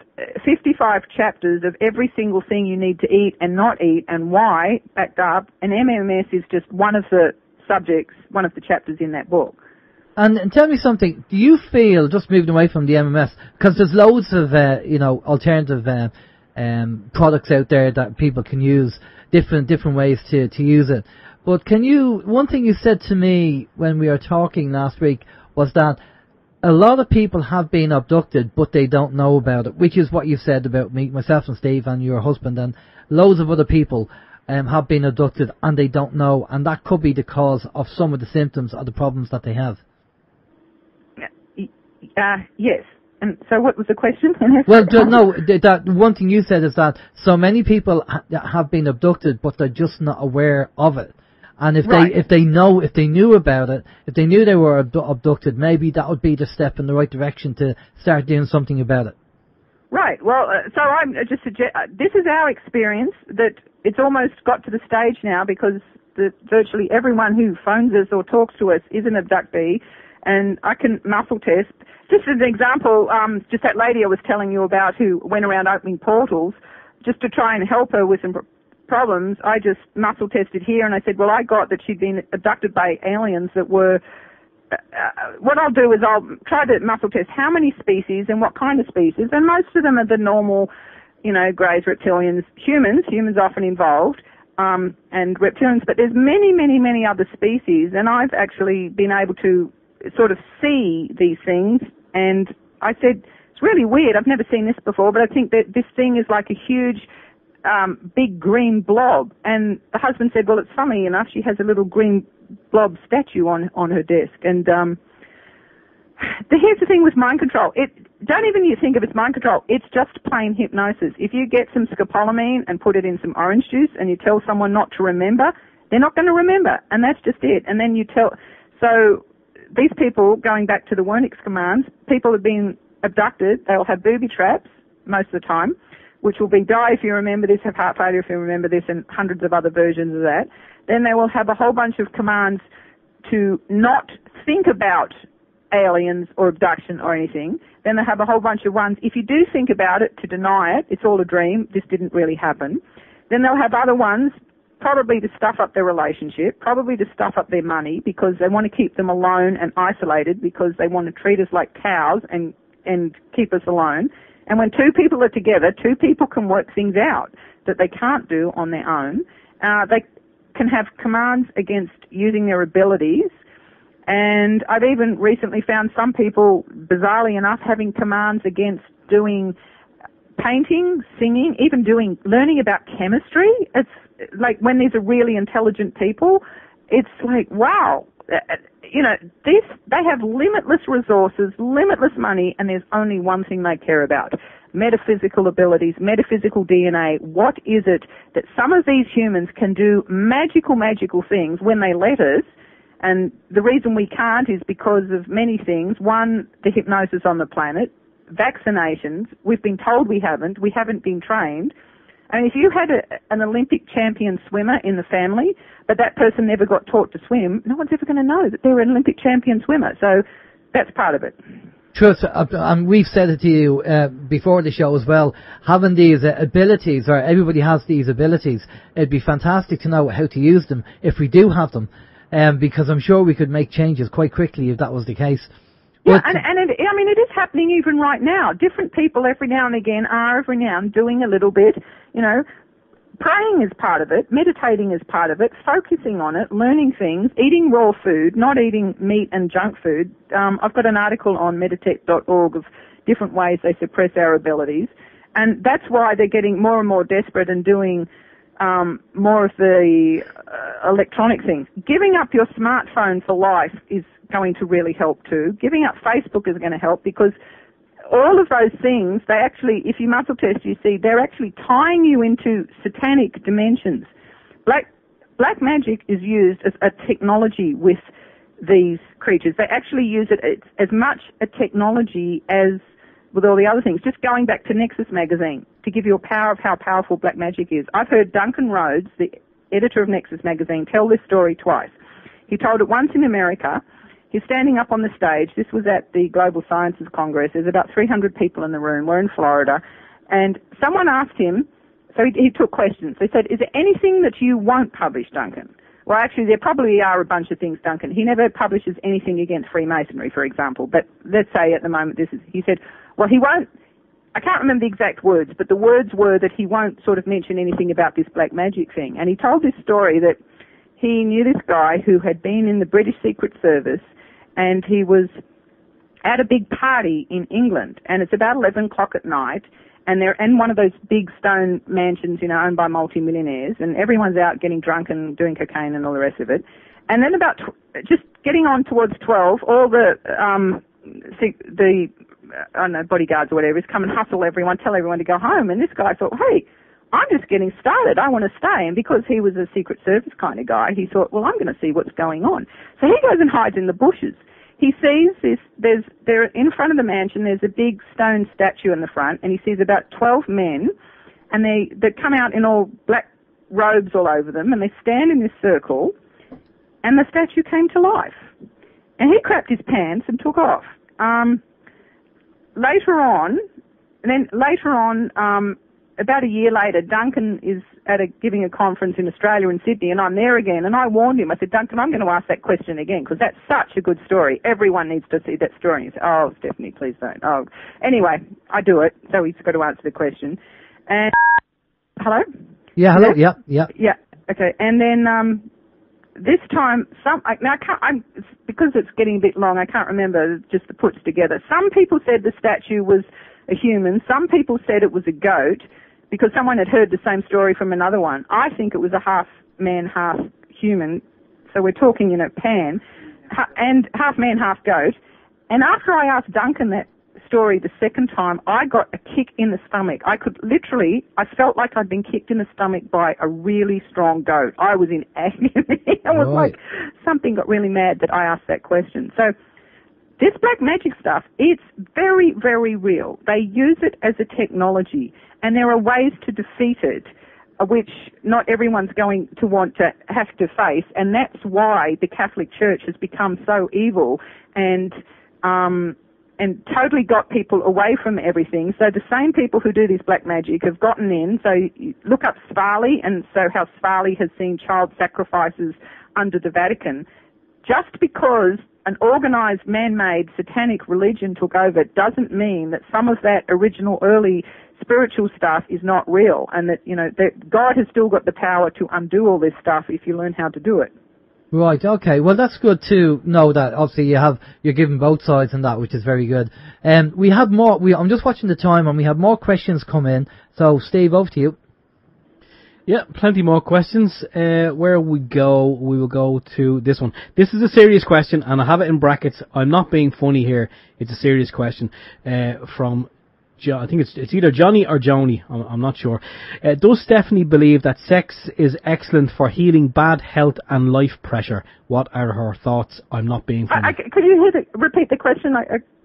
55 chapters of every single thing you need to eat and not eat and why, backed up. And MMS is just one of the subjects, one of the chapters in that book. And tell me something, do you feel, just moving away from the MMS, because there's loads of, alternative products out there that people can use, different ways to use it. But one thing you said to me when we were talking last week was that a lot of people have been abducted, but they don't know about it, which is what you said about me, myself and Steve and your husband, and loads of other people have been abducted and they don't know, and that could be the cause of some of the symptoms or the problems that they have. Yes. And so what was the question? Well, no, that one thing you said is that so many people have been abducted, but they're just not aware of it. And if they knew about it, if they knew they were abducted, maybe that would be the step in the right direction to start doing something about it. Right. Well, so I'm just this is our experience, that it's almost got to the stage now because virtually everyone who phones us or talks to us is an abductee, and I can muscle test Just as an example, just that lady I was telling you about who went around opening portals, just to try and help her with some problems, I just muscle tested here, and I said, well, I got that she'd been abducted by aliens that were... what I'll do is I'll try to muscle test how many species and what kind of species, and most of them are the normal, greys, reptilians, humans often involved, and reptilians, but there's many, many, many other species, and I've actually been able to sort of see these things, and I said, it's really weird, I've never seen this before, but I think that this thing is like a huge, big green blob, and the husband said, well, it's funny enough, she has a little green blob statue on her desk, and here's the thing with mind control, don't even you think of it as mind control, it's just plain hypnosis. If you get some scopolamine and put it in some orange juice and you tell someone not to remember, they're not going to remember, and that's just it, and then so these people, going back to the Wernix commands, people have been abducted, they'll have booby traps most of the time, which will be die if you remember this, have heart failure if you remember this, and hundreds of other versions of that. Then they will have a whole bunch of commands to not think about aliens or abduction or anything. Then they have a whole bunch of ones, if you do think about it, to deny it, it's all a dream, this didn't really happen. Then they'll have other ones, probably to stuff up their relationship, probably to stuff up their money, because they want to keep them alone and isolated, because they want to treat us like cows and keep us alone. And when two people are together, two people can work things out that they can't do on their own. They can have commands against using their abilities. And I've even recently found some people, bizarrely enough, having commands against doing painting, singing, even learning about chemistry. It's like when these are really intelligent people, it's like, wow, they have limitless resources, limitless money, and there's only one thing they care about: metaphysical abilities, metaphysical DNA. What is it that some of these humans can do magical things when they let us? And the reason we can't is because of many things. One, the hypnosis on the planet, vaccinations. We've been told we haven't been trained. I mean, if you had an Olympic champion swimmer in the family, but that person never got taught to swim, no one's ever going to know that they're an Olympic champion swimmer. So that's part of it. True, and we've said it to you before the show as well, having these abilities, or everybody has these abilities, it'd be fantastic to know how to use them if we do have them, because I'm sure we could make changes quite quickly if that was the case. Yeah, and it is happening even right now. Different people every now and again are every now and doing a little bit, praying is part of it, meditating is part of it, focusing on it, learning things, eating raw food, not eating meat and junk food. I've got an article on meditech.org of different ways they suppress our abilities, and that's why they're getting more and more desperate and doing more of the electronic things. Giving up your smartphone for life is going to really help too. Giving up Facebook is going to help, because all of those things, they actually, if you muscle test, you see they're actually tying you into satanic dimensions. Black magic is used as a technology with these creatures. They actually use it as much a technology as with all the other things. Just going back to Nexus magazine, to give you a power of how powerful black magic is. I've heard Duncan Rhodes, the editor of Nexus magazine, tell this story twice. He told it once in America. He's standing up on the stage. This was at the Global Sciences Congress. There's about 300 people in the room. We're in Florida. And someone asked him, so he took questions. They said, is there anything that you won't publish, Duncan? Well, actually, there probably are a bunch of things, Duncan. He never publishes anything against Freemasonry, for example. But let's say at the moment he said, well, he won't, I can't remember the exact words, but the words were that he won't sort of mention anything about this black magic thing. And he told this story that he knew this guy who had been in the British Secret Service, and he was at a big party in England, and it's about 11 o'clock at night, and they're in one of those big stone mansions, owned by multimillionaires, and everyone's out getting drunk and doing cocaine and all the rest of it. And then about just getting on towards 12, all the I don't know, bodyguards or whatever is come and hustle everyone, tell everyone to go home. And this guy thought, hey, I'm just getting started. I want to stay. And because he was a Secret Service kind of guy, he thought, well, I'm going to see what's going on. So he goes and hides in the bushes. He sees there in front of the mansion, there's a big stone statue in the front, and he sees about 12 men, and they come out in all black robes all over them, and they stand in this circle, and the statue came to life. And he crapped his pants and took off. later on, about a year later, Duncan is giving a conference in Australia in Sydney, and I'm there again, and I warned him. I said, Duncan, I'm going to ask that question again, because that's such a good story. Everyone needs to see that story. And he said, oh, Stephanie, please don't. Oh, anyway, I do it, so he's got to answer the question. And hello? Yeah, hello. Yeah. Yeah, okay. And then this time, because it's getting a bit long, I can't remember just the puts together. Some people said the statue was a human. Some people said it was a goat, because someone had heard the same story from another one. I think it was a half man, half human. So we're talking, Pan, and half man, half goat. And after I asked Duncan that story the second time, I got a kick in the stomach. I felt like I'd been kicked in the stomach by a really strong goat. I was in agony. I was like, something got really mad that I asked that question. So this black magic stuff, it's very, very real. They use it as a technology, and there are ways to defeat it, which not everyone's going to want to have to face, and that's why the Catholic Church has become so evil and totally got people away from everything. So the same people who do this black magic have gotten in. So you look up Sfarley, and so how Sfarley has seen child sacrifices under the Vatican. Just because an organised, man-made, satanic religion took over doesn't mean that some of that original early spiritual stuff is not real, and that, that God has still got the power to undo all this stuff if you learn how to do it. Right, okay. Well, that's good to know that obviously you're giving both sides on that, which is very good. We have more, I'm just watching the time, and we have more questions come in. So, Steve, over to you. Yeah, plenty more questions. Where we will go to this one. This is a serious question, and I have it in brackets. I'm not being funny here. It's a serious question from, I think it's either Johnny or Joni. I'm not sure. Does Stephanie believe that sex is excellent for healing bad health and life pressure? What are her thoughts? I'm not being funny. Could you repeat the question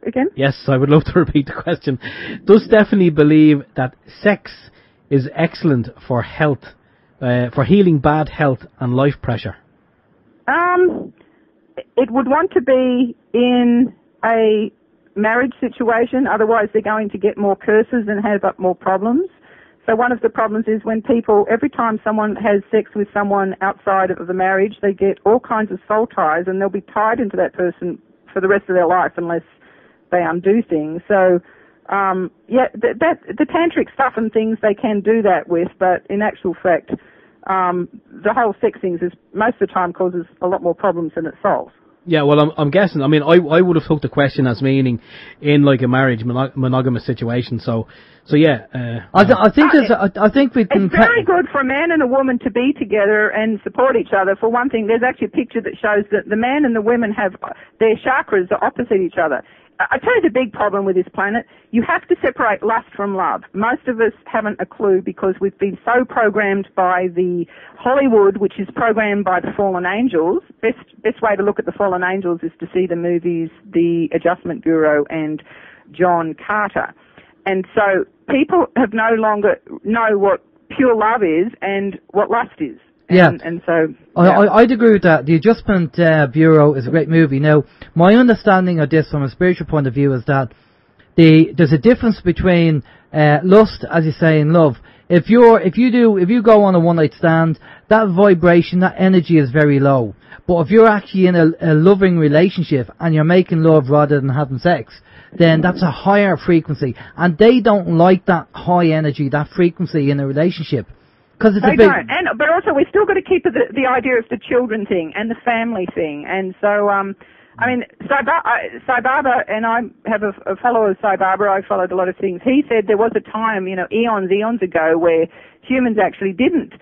again? Yes, I would love to repeat the question. Does Stephanie believe that sex is excellent for health, for healing bad health and life pressure? It would want to be in a marriage situation, otherwise they're going to get more curses and have up more problems. So one of the problems is when every time someone has sex with someone outside of the marriage, they get all kinds of soul ties, and they'll be tied into that person for the rest of their life unless they undo things. So the tantric stuff and things they can do that with, but in actual fact, the whole sex things is most of the time causes a lot more problems than it solves. Yeah, well, I'm guessing. I mean, I would have took the question as meaning in like a marriage monogamous situation. So yeah. I think we can. It's very good for a man and a woman to be together and support each other. For one thing, there's actually a picture that shows that the man and the women have their chakras are opposite each other. I tell you the big problem with this planet, you have to separate lust from love. Most of us haven't a clue because we've been so programmed by the Hollywood, which is programmed by the fallen angels. Best way to look at the fallen angels is to see the movies The Adjustment Bureau and John Carter. And so people have no longer know what pure love is and what lust is. And so I'd agree with that. The Adjustment Bureau is a great movie. Now, my understanding of this from a spiritual point of view is that there's a difference between lust, as you say, and love. If you go on a one night stand, that vibration, that energy is very low. But if you're actually in a loving relationship and you're making love rather than having sex, then that's a higher frequency, and they don't like that high energy, that frequency in a relationship. Because it's don't. But also we've still got to keep the idea of the children thing and the family thing. And so, I mean, Sai Baba, and I have a fellow of Sai Baba, I followed a lot of things. He said there was a time, eons ago, where humans actually didn't.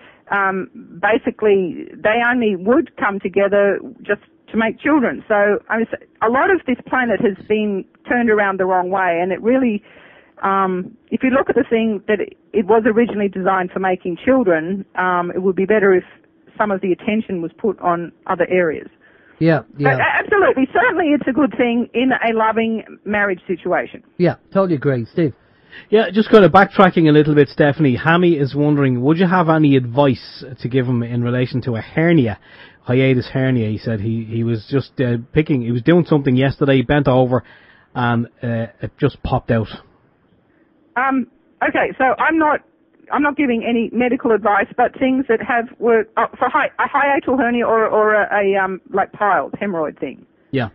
Basically, they only would come together just to make children. So, I mean, a lot of this planet has been turned around the wrong way, and it really... if you look at the thing that it was originally designed for making children, it would be better if some of the attention was put on other areas. Yeah. But absolutely. Certainly it's a good thing in a loving marriage situation. Yeah, totally agree. Steve? Yeah, just kind of backtracking a little bit, Stephanie. Hammy is wondering, would you have any advice to give him in relation to a hernia? Hiatus hernia, he said. He was just he was doing something yesterday, bent over, and it just popped out. Okay, so I'm not giving any medical advice, but things that have worked for a hiatal hernia or a like piles, hemorrhoid thing. Yeah.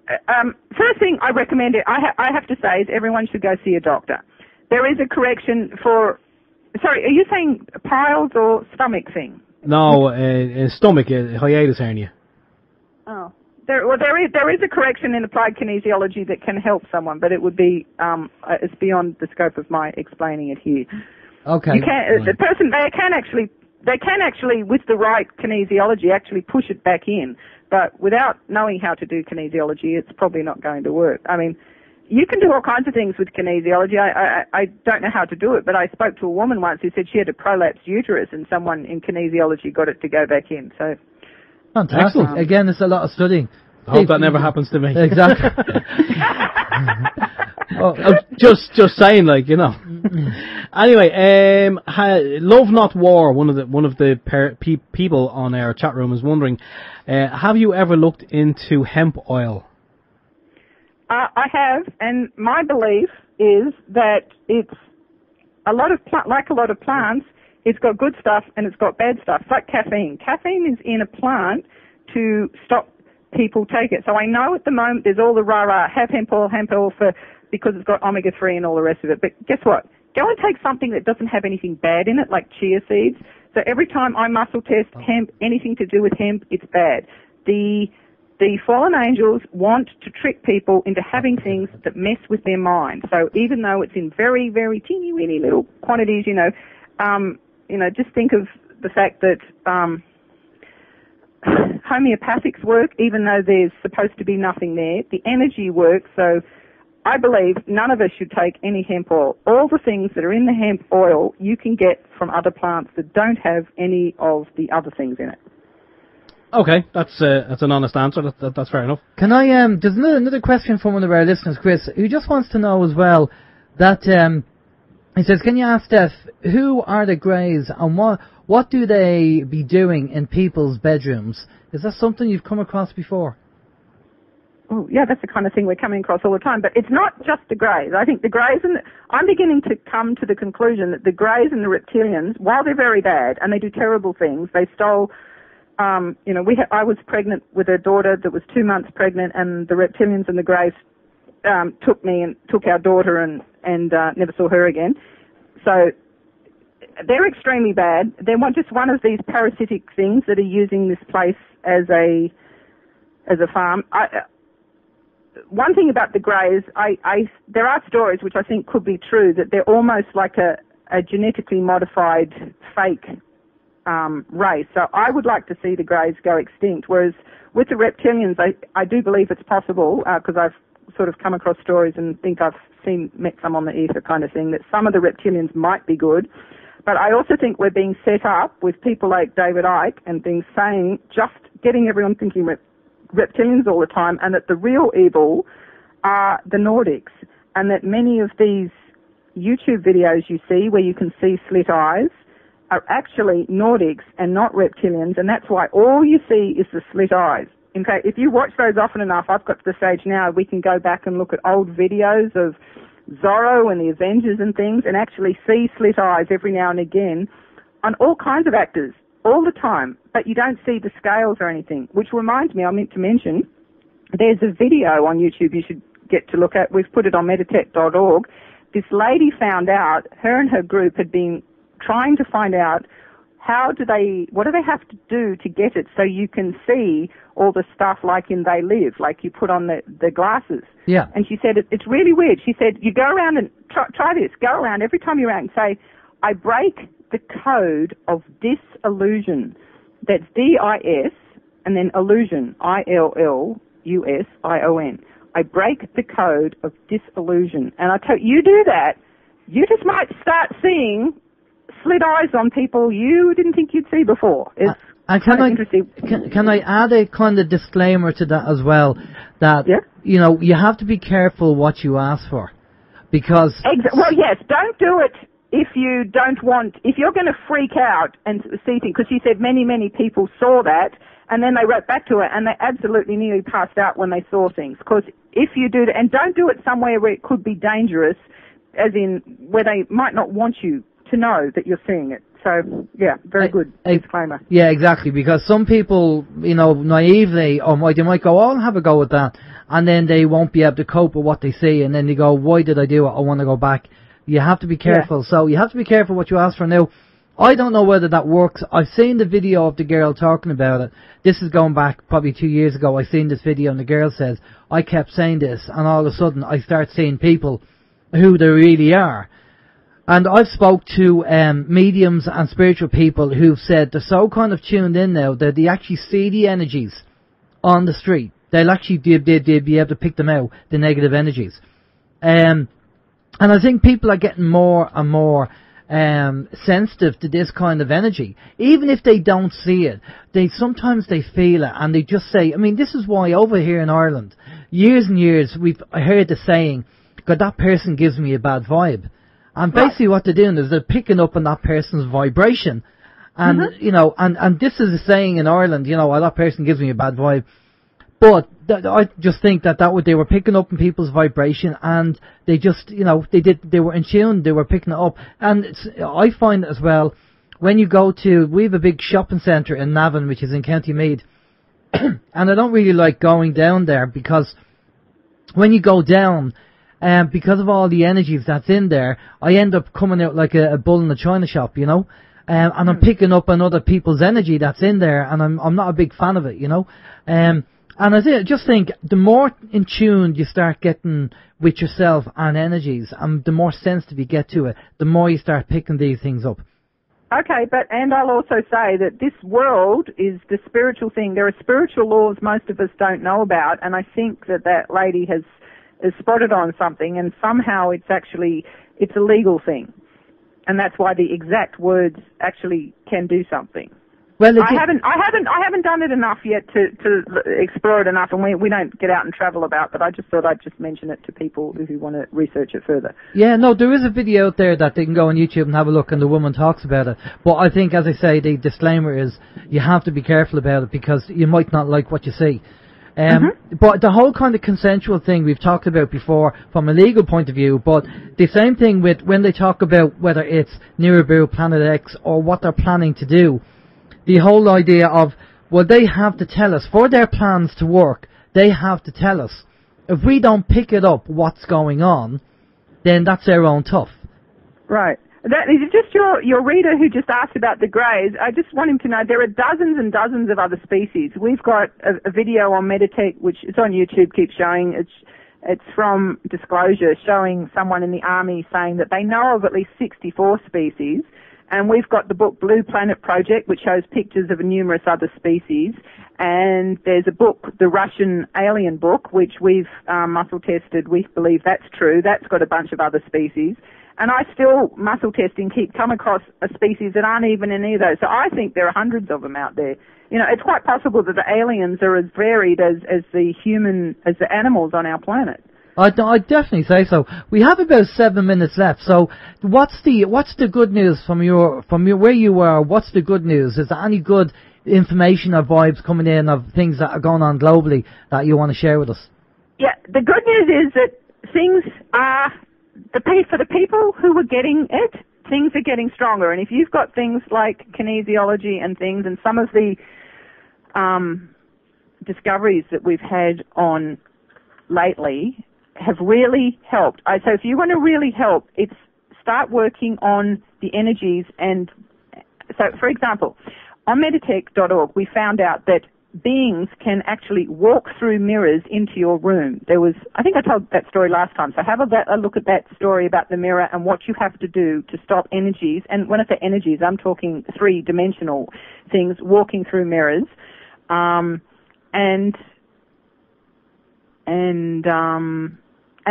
First thing I recommend it, I have to say, is everyone should go see a doctor. There is a correction for. Sorry, are you saying piles or stomach thing? No, stomach, hiatus hernia. Oh. There is a correction in applied kinesiology that can help someone, but it would be it's beyond the scope of my explaining it here. Okay. You can, the person they can actually with the right kinesiology actually push it back in, but without knowing how to do kinesiology, it's probably not going to work. I mean, you can do all kinds of things with kinesiology. I don't know how to do it, but I spoke to a woman once who said she had a prolapsed uterus, and someone in kinesiology got it to go back in. So. Fantastic. Again, it's a lot of studying. I hope that never happens to me. Exactly. Just saying, like, you know. Anyway, Love Not War, one of the people on our chat room is wondering, have you ever looked into hemp oil? I have, and my belief is that it's like a lot of plants. It's got good stuff and it's got bad stuff. It's like caffeine. Caffeine is in a plant to stop people take it. So I know at the moment there's all the rah-rah, have hemp oil because it's got omega-3 and all the rest of it. But guess what? Go and take something that doesn't have anything bad in it, like chia seeds. So every time I muscle test hemp, anything to do with hemp, it's bad. The fallen angels want to trick people into having things that mess with their mind. So even though it's in very, very teeny-weeny little quantities, just think of the fact that homeopathics work, even though there's supposed to be nothing there. The energy works, so I believe none of us should take any hemp oil. All the things that are in the hemp oil you can get from other plants that don't have any of the other things in it. Okay, that's an honest answer. That's fair enough. Can I? There's another question from one of our listeners, Chris, who just wants to know as well that he says, can you ask Steph, who are the Greys and what do they be doing in people's bedrooms? Is that something you've come across before? Oh, yeah, that's the kind of thing we're coming across all the time. But it's not just the Greys. I think the Greys I'm beginning to come to the conclusion that the Greys and the reptilians, while they're very bad and they do terrible things, they stole. I was pregnant with a daughter that was 2 months pregnant, and the reptilians and the Greys took me and took our daughter and never saw her again. So they're extremely bad. They're just one of these parasitic things that are using this place as a farm. One thing about the Greys, there are stories which I think could be true, that they're almost like a genetically modified fake race. So I would like to see the Greys go extinct, whereas with the reptilians, I do believe it's possible, because I've sort of come across stories and think I've met some on the ether kind of thing, that some of the reptilians might be good. But I also think we're being set up with people like David Icke and things saying, just getting everyone thinking reptilians all the time, and that the real evil are the Nordics, and that many of these YouTube videos you see where you can see slit eyes are actually Nordics and not reptilians, and that's why all you see is the slit eyes. In fact, if you watch those often enough, I've got to the stage now we can go back and look at old videos of Zorro and the Avengers and things and actually see slit eyes every now and again on all kinds of actors all the time, but you don't see the scales or anything, which reminds me, I meant to mention, there's a video on YouTube you should get to look at. We've put it on meditech.org. This lady found out, her and her group had been trying to find out what do they have to do to get it so you can see all the stuff like in They Live, like you put on the glasses. Yeah. And she said, it's really weird. She said, you go around and try this. Go around every time you're around and say, I break the code of disillusion. That's D-I-S and then illusion, I-L-L-U-S-I-O-N. I break the code of disillusion. And I tell you do that, you just might start seeing slit eyes on people you didn't think you'd see before. It's interesting. Can I add a kind of disclaimer to that as well? That, you have to be careful what you ask for. Because... Well, yes, don't do it if you don't want... If you're going to freak out and see things, because she said many, many people saw that And then they wrote back to her, and they absolutely nearly passed out when they saw things. Because if you do that, and don't do it somewhere where it could be dangerous, as in where they might not want you to know that you're seeing it. So, yeah, very good disclaimer. Yeah, exactly, because some people, you know, naively, they might go, I'll have a go at that, and then they won't be able to cope with what they see, and then they go, why did I do it? I want to go back. You have to be careful. Yeah. So you have to be careful what you ask for. Now, I don't know whether that works. I've seen the video of the girl talking about it. This is going back probably 2 years ago. I seen this video, and the girl says, I kept saying this, and all of a sudden I start seeing people who they really are. And I've spoke to mediums and spiritual people who've said they're so kind of tuned in now that they actually see the energies on the street. They'll actually be able to pick them out, the negative energies. And I think people are getting more and more sensitive to this kind of energy. Even if they don't see it, sometimes they feel it, and they just say, I mean, this is why over here in Ireland, years and years, I heard the saying, God, that person gives me a bad vibe. And basically what they're doing is they're picking up on that person's vibration. And, you know, and this is a saying in Ireland, you know, well, that person gives me a bad vibe. But I just think that they were picking up on people's vibration, and they just, you know, they were in tune, they were picking it up. And I find as well, when you go to, we have a big shopping centre in Navan, which is in County Meath, and I don't really like going down there, because when you go down, because of all the energies that's in there, I end up coming out like a bull in a china shop, you know, and I'm picking up on other people's energy that's in there, and I'm not a big fan of it, you know. And I just think the more in tune you start getting with yourself and energies, and the more sensitive you get to it, the more you start picking these things up. Okay, and I'll also say that this world is the spiritual thing. There are spiritual laws most of us don't know about, and I think that lady has spotted on something, and somehow it's a legal thing, and that's why the exact words actually can do something. Well, I haven't done it enough yet to explore it enough, and we don't get out and travel about, but I just thought I'd just mention it to people who want to research it further. Yeah, no, there is a video out there that they can go on YouTube and have a look, and the woman talks about it. But I think, as I say, the disclaimer is you have to be careful about it, because you might not like what you see. But the whole kind of consensual thing we've talked about before from a legal point of view, but the same thing with when they talk about whether it's Nibiru, Planet X, or what they're planning to do, the whole idea of, well, they have to tell us, for their plans to work, they have to tell us. If we don't pick it up what's going on, then that's their own tough. Right. That is just your reader who just asked about the greys. I just want him to know there are dozens and dozens of other species. We've got a video on Meditech, which is on YouTube, keeps showing. It's from Disclosure, showing someone in the army saying that they know of at least 64 species. And we've got the book Blue Planet Project, which shows pictures of numerous other species. And there's a book, the Russian Alien Book, which we've muscle tested. We believe that's true. That's got a bunch of other species. And I still, muscle testing, come across a species that aren't even in either. So I think there are hundreds of them out there. You know, it's quite possible that the aliens are as varied as the animals on our planet. I'd definitely say so. We have about 7 minutes left. So, what's the good news from where you are? What's the good news? Is there any good information or vibes coming in of things that are going on globally that you want to share with us? Yeah, the good news is that things are for the people who are getting it. Things are getting stronger, and if you've got things like kinesiology and things, and some of the discoveries that we've had on lately have really helped. So if you want to really help, it's start working on the energies. And so, for example, on meditech.org, we found out that beings can actually walk through mirrors into your room. I think I told that story last time, so have a look at that story about the mirror and what you have to do to stop energies. And when I say energies, I'm talking three-dimensional things walking through mirrors. And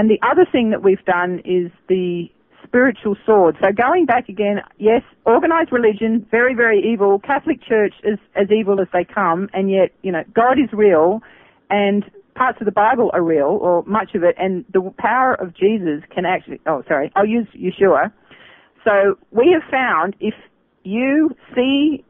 the other thing that we've done is the spiritual sword. So going back again, yes, organized religion, very, very evil. Catholic Church is as evil as they come, and yet, you know, God is real, and parts of the Bible are real, or much of it, and the power of Jesus can actually, I'll use Yeshua. So we have found if you see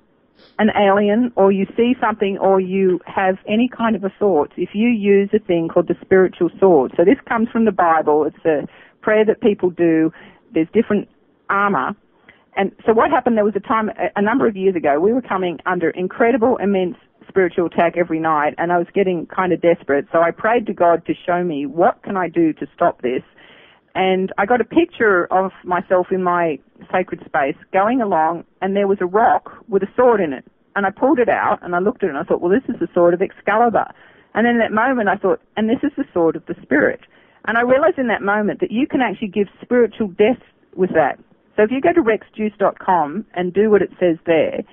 an alien or you see something or you have any kind of a thought, if you use a thing called the spiritual sword. So this comes from the Bible. It's a prayer that people do. There's different armor. And so what happened, there was a time, a number of years ago, we were coming under incredible, immense spiritual attack every night, and I was getting kind of desperate. So I prayed to God to show me, what can I do to stop this? And I got a picture of myself in my sacred space going along, and there was a rock with a sword in it. And I pulled it out, and I looked at it, and I thought, well, this is the sword of Excalibur. And then in that moment, I thought, and this is the sword of the Spirit. And I realized in that moment that you can actually give spiritual death with that. So if you go to rexjuice.com and do what it says there,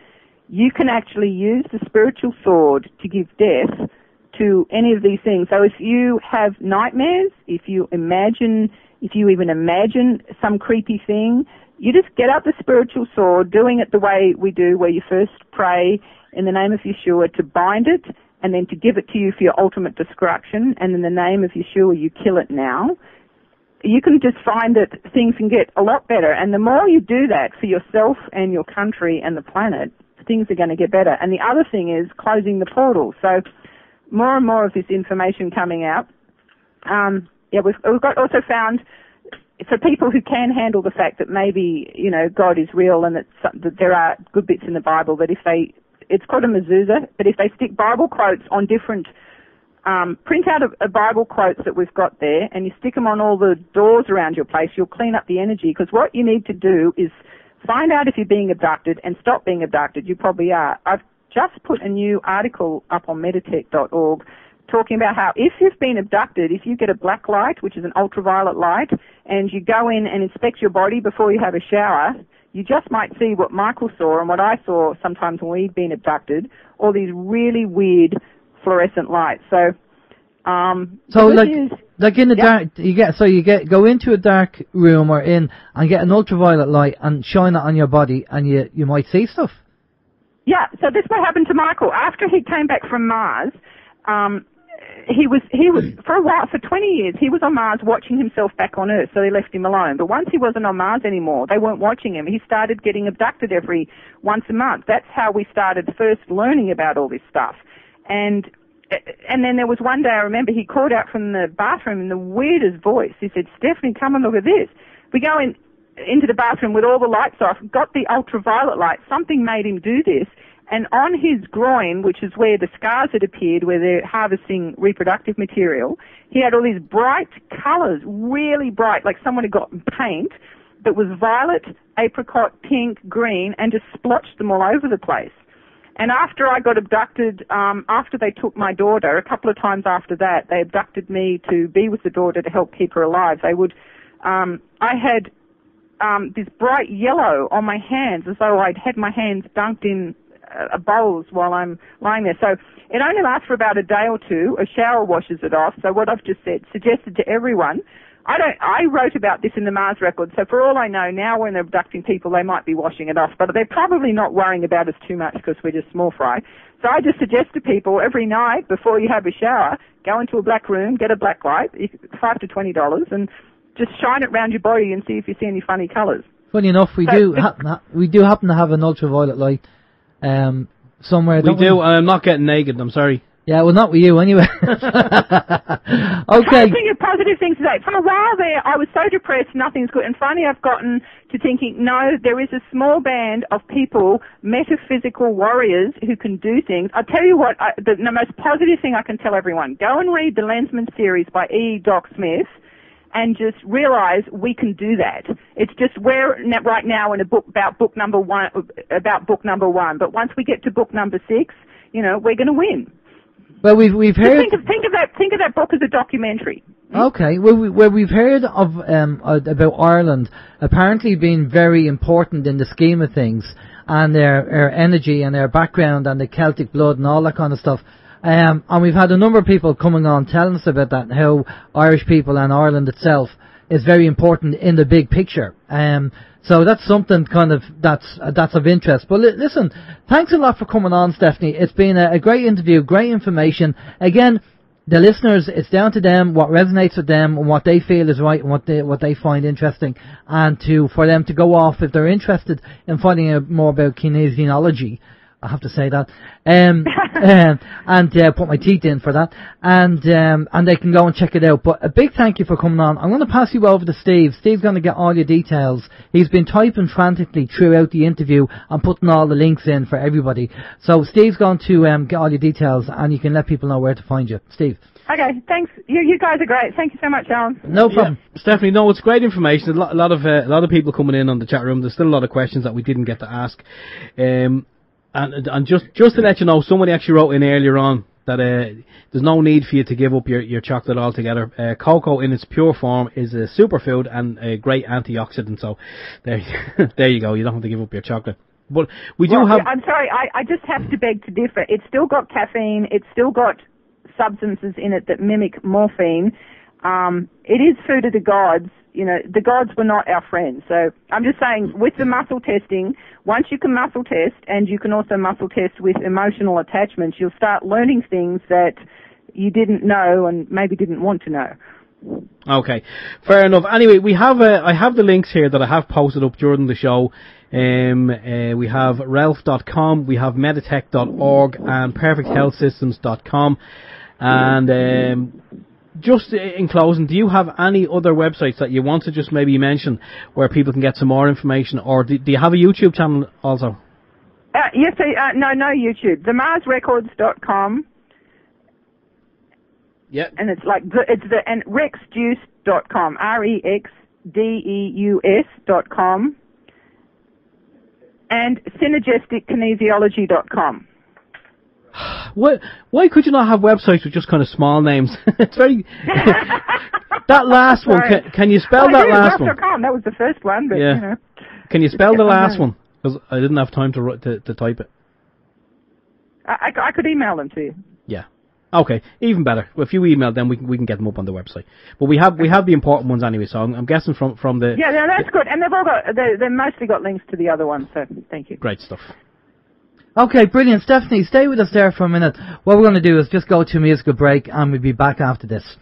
you can actually use the spiritual sword to give death to any of these things. So if you have nightmares, if you even imagine some creepy thing, you just get out the spiritual sword, doing it the way we do, where you first pray in the name of Yeshua to bind it, and then to give it to you for your ultimate destruction, and in the name of Yeshua you kill it now. You can just find that things can get a lot better, and the more you do that for yourself and your country and the planet, things are going to get better. And the other thing is closing the portal. So more and more of this information coming out. We've got also found, for people who can handle the fact that maybe, God is real and that there are good bits in the Bible, that it's called a mezuzah, but if they stick Bible quotes on different, print out a Bible quotes that we've got there, and you stick them on all the doors around your place, you'll clean up the energy. Because what you need to do is find out if you're being abducted and stop being abducted. You probably are. I've just put a new article up on meditech.org talking about how if you've been abducted, if you get a black light, which is an ultraviolet light, and you go in and inspect your body before you have a shower, you just might see what Michael saw and what I saw sometimes when we'd been abducted, all these really weird fluorescent lights. So like in the dark, go into a dark room or in and get an ultraviolet light and shine it on your body, and you might see stuff. Yeah, so this what happened to Michael after he came back from Mars. He was for a while, for 20 years, he was on Mars watching himself back on Earth, so they left him alone. But once he wasn't on Mars anymore, they weren't watching him. He started getting abducted once a month. That's how we started first learning about all this stuff. And then there was one day, I remember, he called out from the bathroom in the weirdest voice. He said, "Stephanie, come and look at this." We go into the bathroom with all the lights off, got the ultraviolet light. Something made him do this. And on his groin, which is where the scars had appeared, where they're harvesting reproductive material, he had all these bright colours, really bright, like someone had got paint that was violet, apricot, pink, green, and just splotched them all over the place. And after I got abducted, after they took my daughter, a couple of times after that, they abducted me to be with the daughter to help keep her alive. I had this bright yellow on my hands, as though I'd had my hands dunked in bowls while I'm lying there. So it only lasts for about a day or two. A shower washes it off. So what I've just suggested to everyone, I wrote about this in the Mars record, so for all I know, now when they're abducting people, they might be washing it off, but they're probably not worrying about us too much because we're just small fry. So I just suggest to people every night before you have a shower, go into a black room, get a black light, $5 to $20, and just shine it around your body and see if you see any funny colours. Funny enough, we do happen to have an ultraviolet light somewhere. We do. I'm not getting naked. I'm sorry. Yeah, well, not with you anyway. Okay. I'm thinking of positive things today. For a while there, I was so depressed, nothing's good. And finally, I've gotten to thinking, no, there is a small band of people, metaphysical warriors, who can do things. I'll tell you what, the most positive thing I can tell everyone, go and read the Lensman series by E. Doc Smith, and just realize we can do that. It's just we're right now in a book about book number one. But once we get to book number 6, we're going to win. Well, we've heard. Think of that book as a documentary. Okay. Well, we've heard of about Ireland apparently being very important in the scheme of things, and their energy and their background and the Celtic blood and all that kind of stuff. And we've had a number of people coming on telling us about that, and how Irish people and Ireland itself is very important in the big picture. So that's something kind of that's of interest. But listen, thanks a lot for coming on, Stephanie. It's been a great interview, great information. Again, the listeners, it's down to them what resonates with them and what they feel is right and what they find interesting, and for them to go off if they're interested in finding out more about kinesiology I have to say that. And put my teeth in for that. And they can go and check it out. But a big thank you for coming on. I'm going to pass you over to Steve. Steve's going to get all your details. He's been typing frantically throughout the interview and putting all the links in for everybody. So Steve's going to get all your details, and you can let people know where to find you. Steve. Okay, thanks. You guys are great. Thank you so much, Alan. No problem. Yeah, Stephanie, no, it's great information. A lot of people coming in on the chat room. There's still a lot of questions that we didn't get to ask. And just to let you know, somebody actually wrote in earlier on that there's no need for you to give up your chocolate altogether. Cocoa in its pure form is a superfood and a great antioxidant. So there you go. You don't have to give up your chocolate. But we do have... I'm sorry, I just have to beg to differ. It's still got caffeine. It's still got substances in it that mimic morphine. It is food of the gods. You know, the gods were not our friends. So I'm just saying, with the muscle testing, once you can muscle test, and you can also muscle test with emotional attachments, you'll start learning things that you didn't know and maybe didn't want to know. Okay, fair enough. Anyway, I have the links here that I have posted up during the show. We have Relfe.com, we have Meditech.org and PerfectHealthSystems.com. And just in closing, do you have any other websites that you want to just maybe mention where people can get some more information, or do you have a YouTube channel also? Yes, no YouTube. TheMarsRecords.com. Yeah. And it's like and RexDeus.com, RexDeus.com, and SynergesticKinesiology.com. Why could you not have websites with just kind of small names? It's very... That last one, can you spell that last one? That was the first one, but, yeah. you know. Can you spell the last one? Because I didn't have time to type it. I could email them to you. Yeah. Okay, even better. If you email them, we can get them up on the website. But we have the important ones anyway, so I'm guessing from the... Yeah, that's good. And they've mostly got links to the other ones, so thank you. Great stuff. Okay, brilliant. Stephanie, stay with us there for a minute. What we're going to do is just go to a musical break, and we'll be back after this.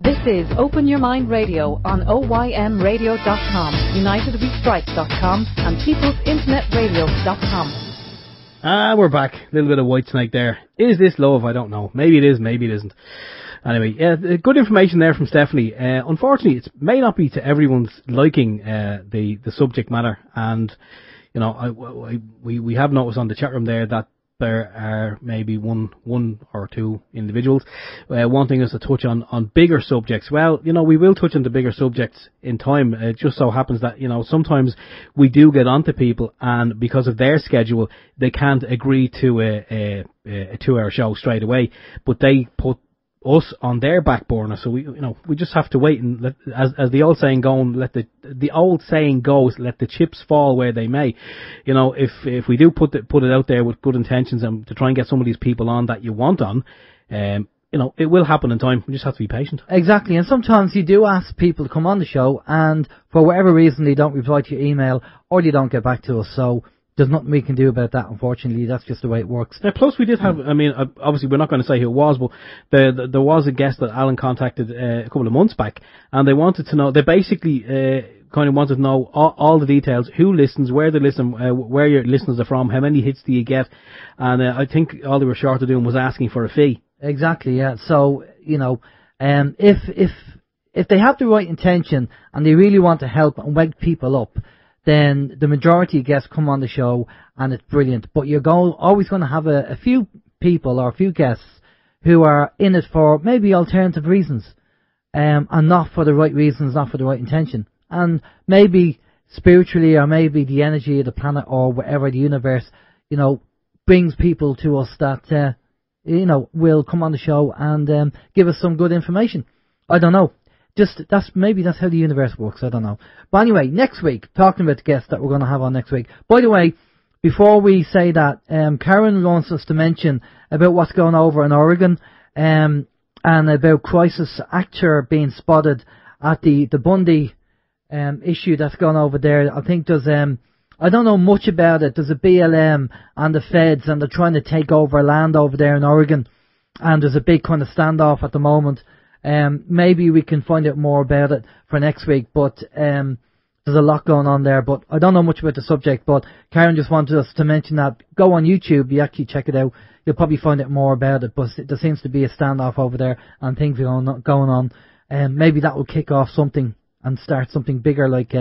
This is Open Your Mind Radio on OYMradio.com, UnitedWeStrike.com, and PeoplesInternetRadio.com. We're back. A little bit of Whitesnake there. Is this love? I don't know. Maybe it is, maybe it isn't. Anyway, good information there from Stephanie. Unfortunately, it may not be to everyone's liking, the subject matter, and you know, we have noticed on the chat room there that there are maybe one or two individuals wanting us to touch on bigger subjects. Well, you know, we will touch on the bigger subjects in time. It just so happens that, you know, sometimes we do get onto people, and because of their schedule, they can't agree to a 2-hour show straight away, but they put us on their back burner, so we just have to wait and as the old saying goes, let the chips fall where they may. You know, if we do put it out there with good intentions and to try and get some of these people on that you want on, you know, it will happen in time. We just have to be patient. Exactly, and sometimes you do ask people to come on the show, and for whatever reason they don't reply to your email or they don't get back to us. So there's nothing we can do about that, unfortunately. That's just the way it works. Now, plus we did have, I mean, obviously we're not going to say who it was, but there was a guest that Alan contacted a couple of months back, and they wanted to know, they basically kind of wanted to know all the details, who listens, where they listen, where your listeners are from, how many hits do you get, and I think all they were short of doing was asking for a fee. Exactly, yeah. So, you know, if they have the right intention and they really want to help and wake people up, then the majority of guests come on the show and it's brilliant. But you're always going to have a few people or a few guests who are in it for maybe alternative reasons, and not for the right reasons, not for the right intention. And maybe spiritually, or maybe the energy of the planet or whatever, the universe, you know, brings people to us that, you know, will come on the show and give us some good information. I don't know. That's how the universe works. I don't know. But anyway, next week, talking about the guests that we're going to have on next week. By the way, before we say that, Karen wants us to mention about what's going over in Oregon, and about crisis actor being spotted at the Bundy issue that's gone over there. I think there's I don't know much about it. There's a BLM and the feds, and they're trying to take over land over there in Oregon, and there's a big kind of standoff at the moment. Maybe we can find out more about it for next week, but there's There's a lot going on there, but I don't know much about the subject, but Karen just wanted us to mention that. Go on YouTube, you actually check it out. You'll probably find out more about it, but there seems to be a standoff over there and things are going on. Maybe that will kick off something and start something bigger like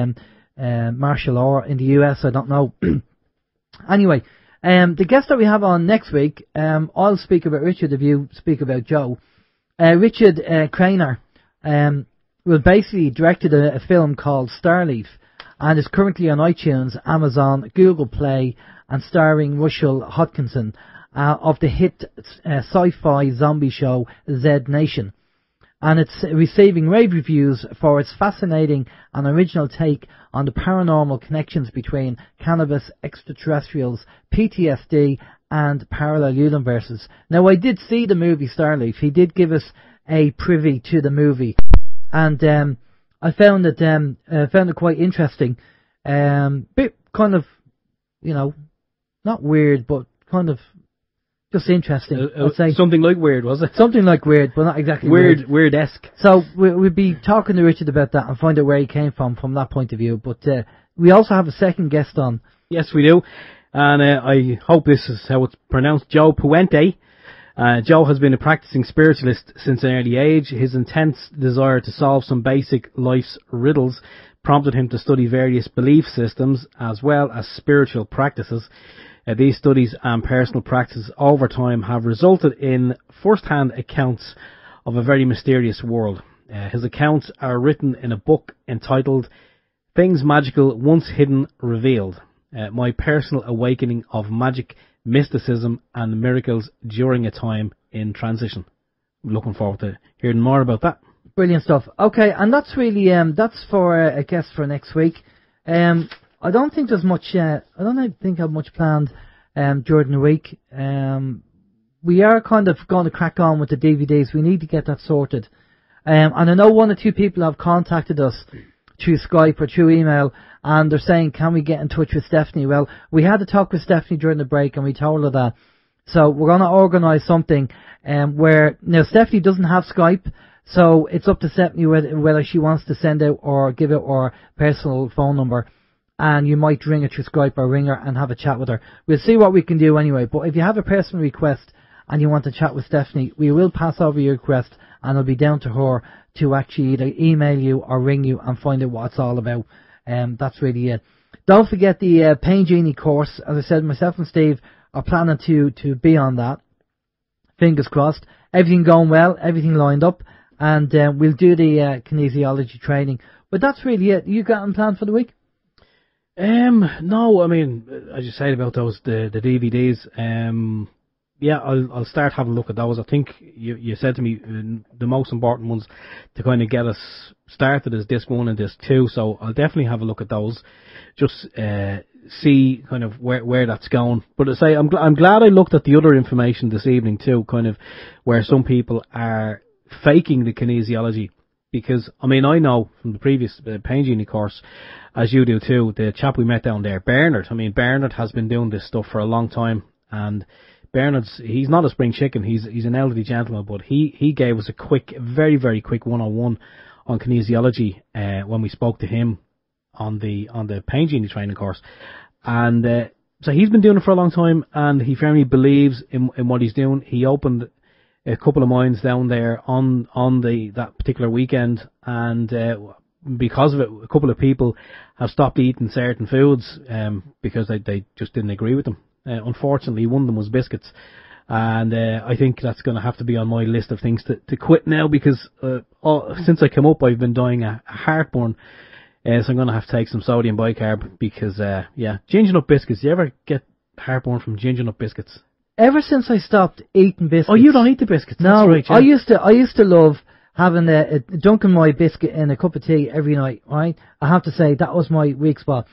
martial law in the US, I don't know. Anyway, the guest that we have on next week, I'll speak about Richard if you speak about Joe. Richard Craner basically directed a film called Starleaf, and is currently on iTunes, Amazon, Google Play, and starring Russell Hodgkinson of the hit sci-fi zombie show Z Nation. And it's receiving rave reviews for its fascinating and original take on the paranormal connections between cannabis, extraterrestrials, PTSD, and parallel universes. Now, I did see the movie Starleaf. He did give us a privy to the movie, and I found it quite interesting. Bit kind of, not weird, but kind of just interesting. I'd say something like weird, was it? Something like weird, but not exactly weird-esque. So we'll be talking to Richard about that and find out where he came from that point of view. But we also have a second guest on. Yes, we do. And I hope this is how it's pronounced, Joe Puente. Joe has been a practicing spiritualist since an early age. His intense desire to solve some basic life's riddles prompted him to study various belief systems as well as spiritual practices. These studies and personal practices over time have resulted in first-hand accounts of a very mysterious world. His accounts are written in a book entitled Things Magical Once Hidden Revealed, My Personal Awakening of Magic, Mysticism and Miracles During a Time in Transition. I'm looking forward to hearing more about that. Brilliant stuff. Okay, and that's really that's for a guest for next week. I don't think there's much. I don't think I have much planned during the week. We are kind of going to crack on with the DVDs. We need to get that sorted. And I know one or two people have contacted us through Skype or through email, and they're saying, can we get in touch with Stephanie? Well, we had to talk with Stephanie during the break, and we told her that. So we're going to organise something where, now Stephanie doesn't have Skype, so it's up to Stephanie whether she wants to send out or give out our personal phone number, and you might ring her through Skype or ring her and have a chat with her. We'll see what we can do anyway, but if you have a personal request and you want to chat with Stephanie, we will pass over your request, and it'll be down to her to actually either email you or ring you and find out what it's all about. That's really it. Don't forget the Pain Genie course. As I said, myself and Steve are planning to be on that. Fingers crossed. Everything going well, everything lined up, and we'll do the kinesiology training. But that's really it. You got them planned for the week? No, I mean, as you said about those, the DVDs, yeah, I'll start having a look at those. I think you said to me the most important ones to kind of get us started is disc 1 and disc 2, so I'll definitely have a look at those, just see kind of where that's going. But I say I'm glad I looked at the other information this evening too, kind of where some people are faking the kinesiology, because I mean, I know from the previous Pain Genie course, as you do too, the chap we met down there, Bernard. I mean, Bernard has been doing this stuff for a long time, and he's not a spring chicken, he's an elderly gentleman, but he gave us a quick, very, very quick 101 on kinesiology when we spoke to him on the Pain Genie training course. And so he's been doing it for a long time, and he firmly believes in what he's doing. He opened a couple of minds down there on that particular weekend, and because of it, a couple of people have stopped eating certain foods because they just didn't agree with them. Unfortunately, one of them was biscuits, and I think that's going to have to be on my list of things to quit now, because since I came up, I've been dying a heartburn, so I'm going to have to take some sodium bicarb, because, ginger nut biscuits. Do you ever get heartburn from ginger nut biscuits? Ever since I stopped eating biscuits. Oh, you don't eat the biscuits? No, that's right, yeah. I used to love having dunking my biscuit in a cup of tea every night, right? I have to say, that was my weak spot.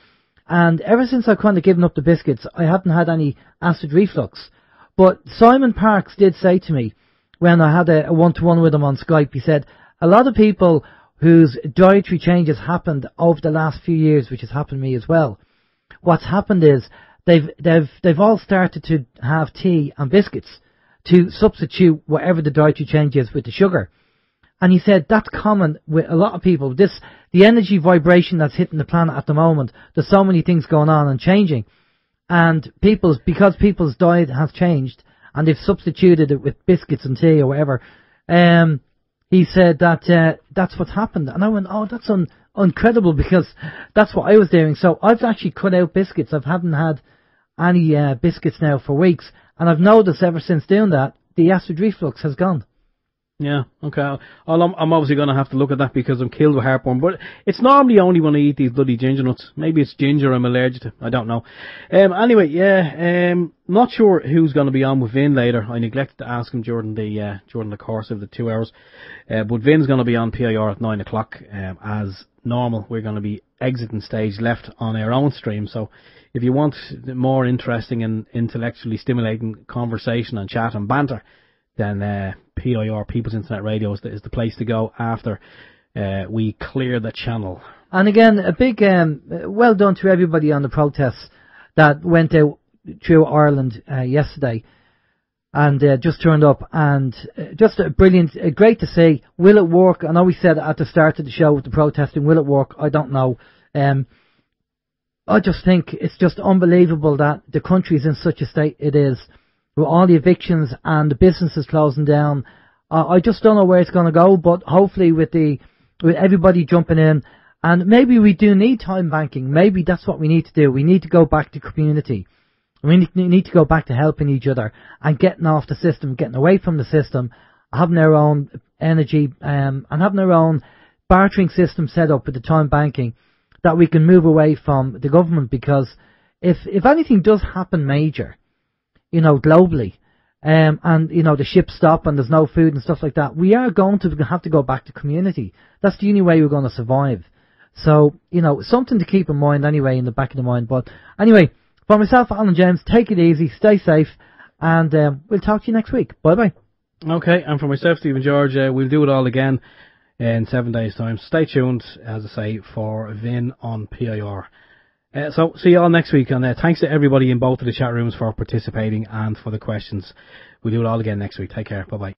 And ever since I've kind of given up the biscuits, I haven't had any acid reflux. But Simon Parks did say to me, when I had a one-to-one with him on Skype, he said, a lot of people whose dietary changes happened over the last few years, which has happened to me as well, what's happened is they've all started to have tea and biscuits to substitute whatever the dietary change is with the sugar. And he said that's common with a lot of people. The the energy vibration that's hitting the planet at the moment, there's so many things going on and changing. And because people's diet has changed, and they've substituted it with biscuits and tea or whatever, he said that that's what's happened. And I went, oh, that's incredible, because that's what I was doing. So I've actually cut out biscuits. I haven't had any biscuits now for weeks. And I've noticed ever since doing that, the acid reflux has gone. Yeah, okay. I'm obviously going to have to look at that because I'm killed with heartburn. But it's normally only when I eat these bloody ginger nuts. Maybe it's ginger I'm allergic to. I don't know. Anyway, yeah. Not sure who's going to be on with Vin later. I neglected to ask him during the course of the 2 hours. But Vin's going to be on PIR at 9 o'clock. As normal, we're going to be exiting stage left on our own stream. So if you want more interesting and intellectually stimulating conversation and chat and banter, then PIR, People's Internet Radio, is the place to go after we clear the channel. And again, a big well done to everybody on the protests that went out through Ireland yesterday and just turned up, and just brilliant, great to see. Will it work? I know we said at the start of the show with the protesting, will it work? I don't know. I just think it's just unbelievable that the country is in such a state it is, with all the evictions and the businesses closing down. I just don't know where it's going to go, but hopefully with everybody jumping in, and maybe we do need time banking. Maybe that's what we need to do. We need to go back to community. We need to go back to helping each other and getting off the system, getting away from the system, having our own energy, and having our own bartering system set up with the time banking, that we can move away from the government. Because if anything does happen major, globally, and, the ships stop and there's no food and stuff like that, we are going to have to go back to community. That's the only way we're going to survive. So, something to keep in mind anyway, in the back of the mind. But anyway, for myself, Alan James, take it easy, stay safe, and we'll talk to you next week. Bye-bye. Okay, and for myself, Stephen George, we'll do it all again in 7 days' time. Stay tuned, as I say, for Vin on PIR. So, see you all next week, and thanks to everybody in both of the chat rooms for participating and for the questions. We'll do it all again next week. Take care. Bye-bye.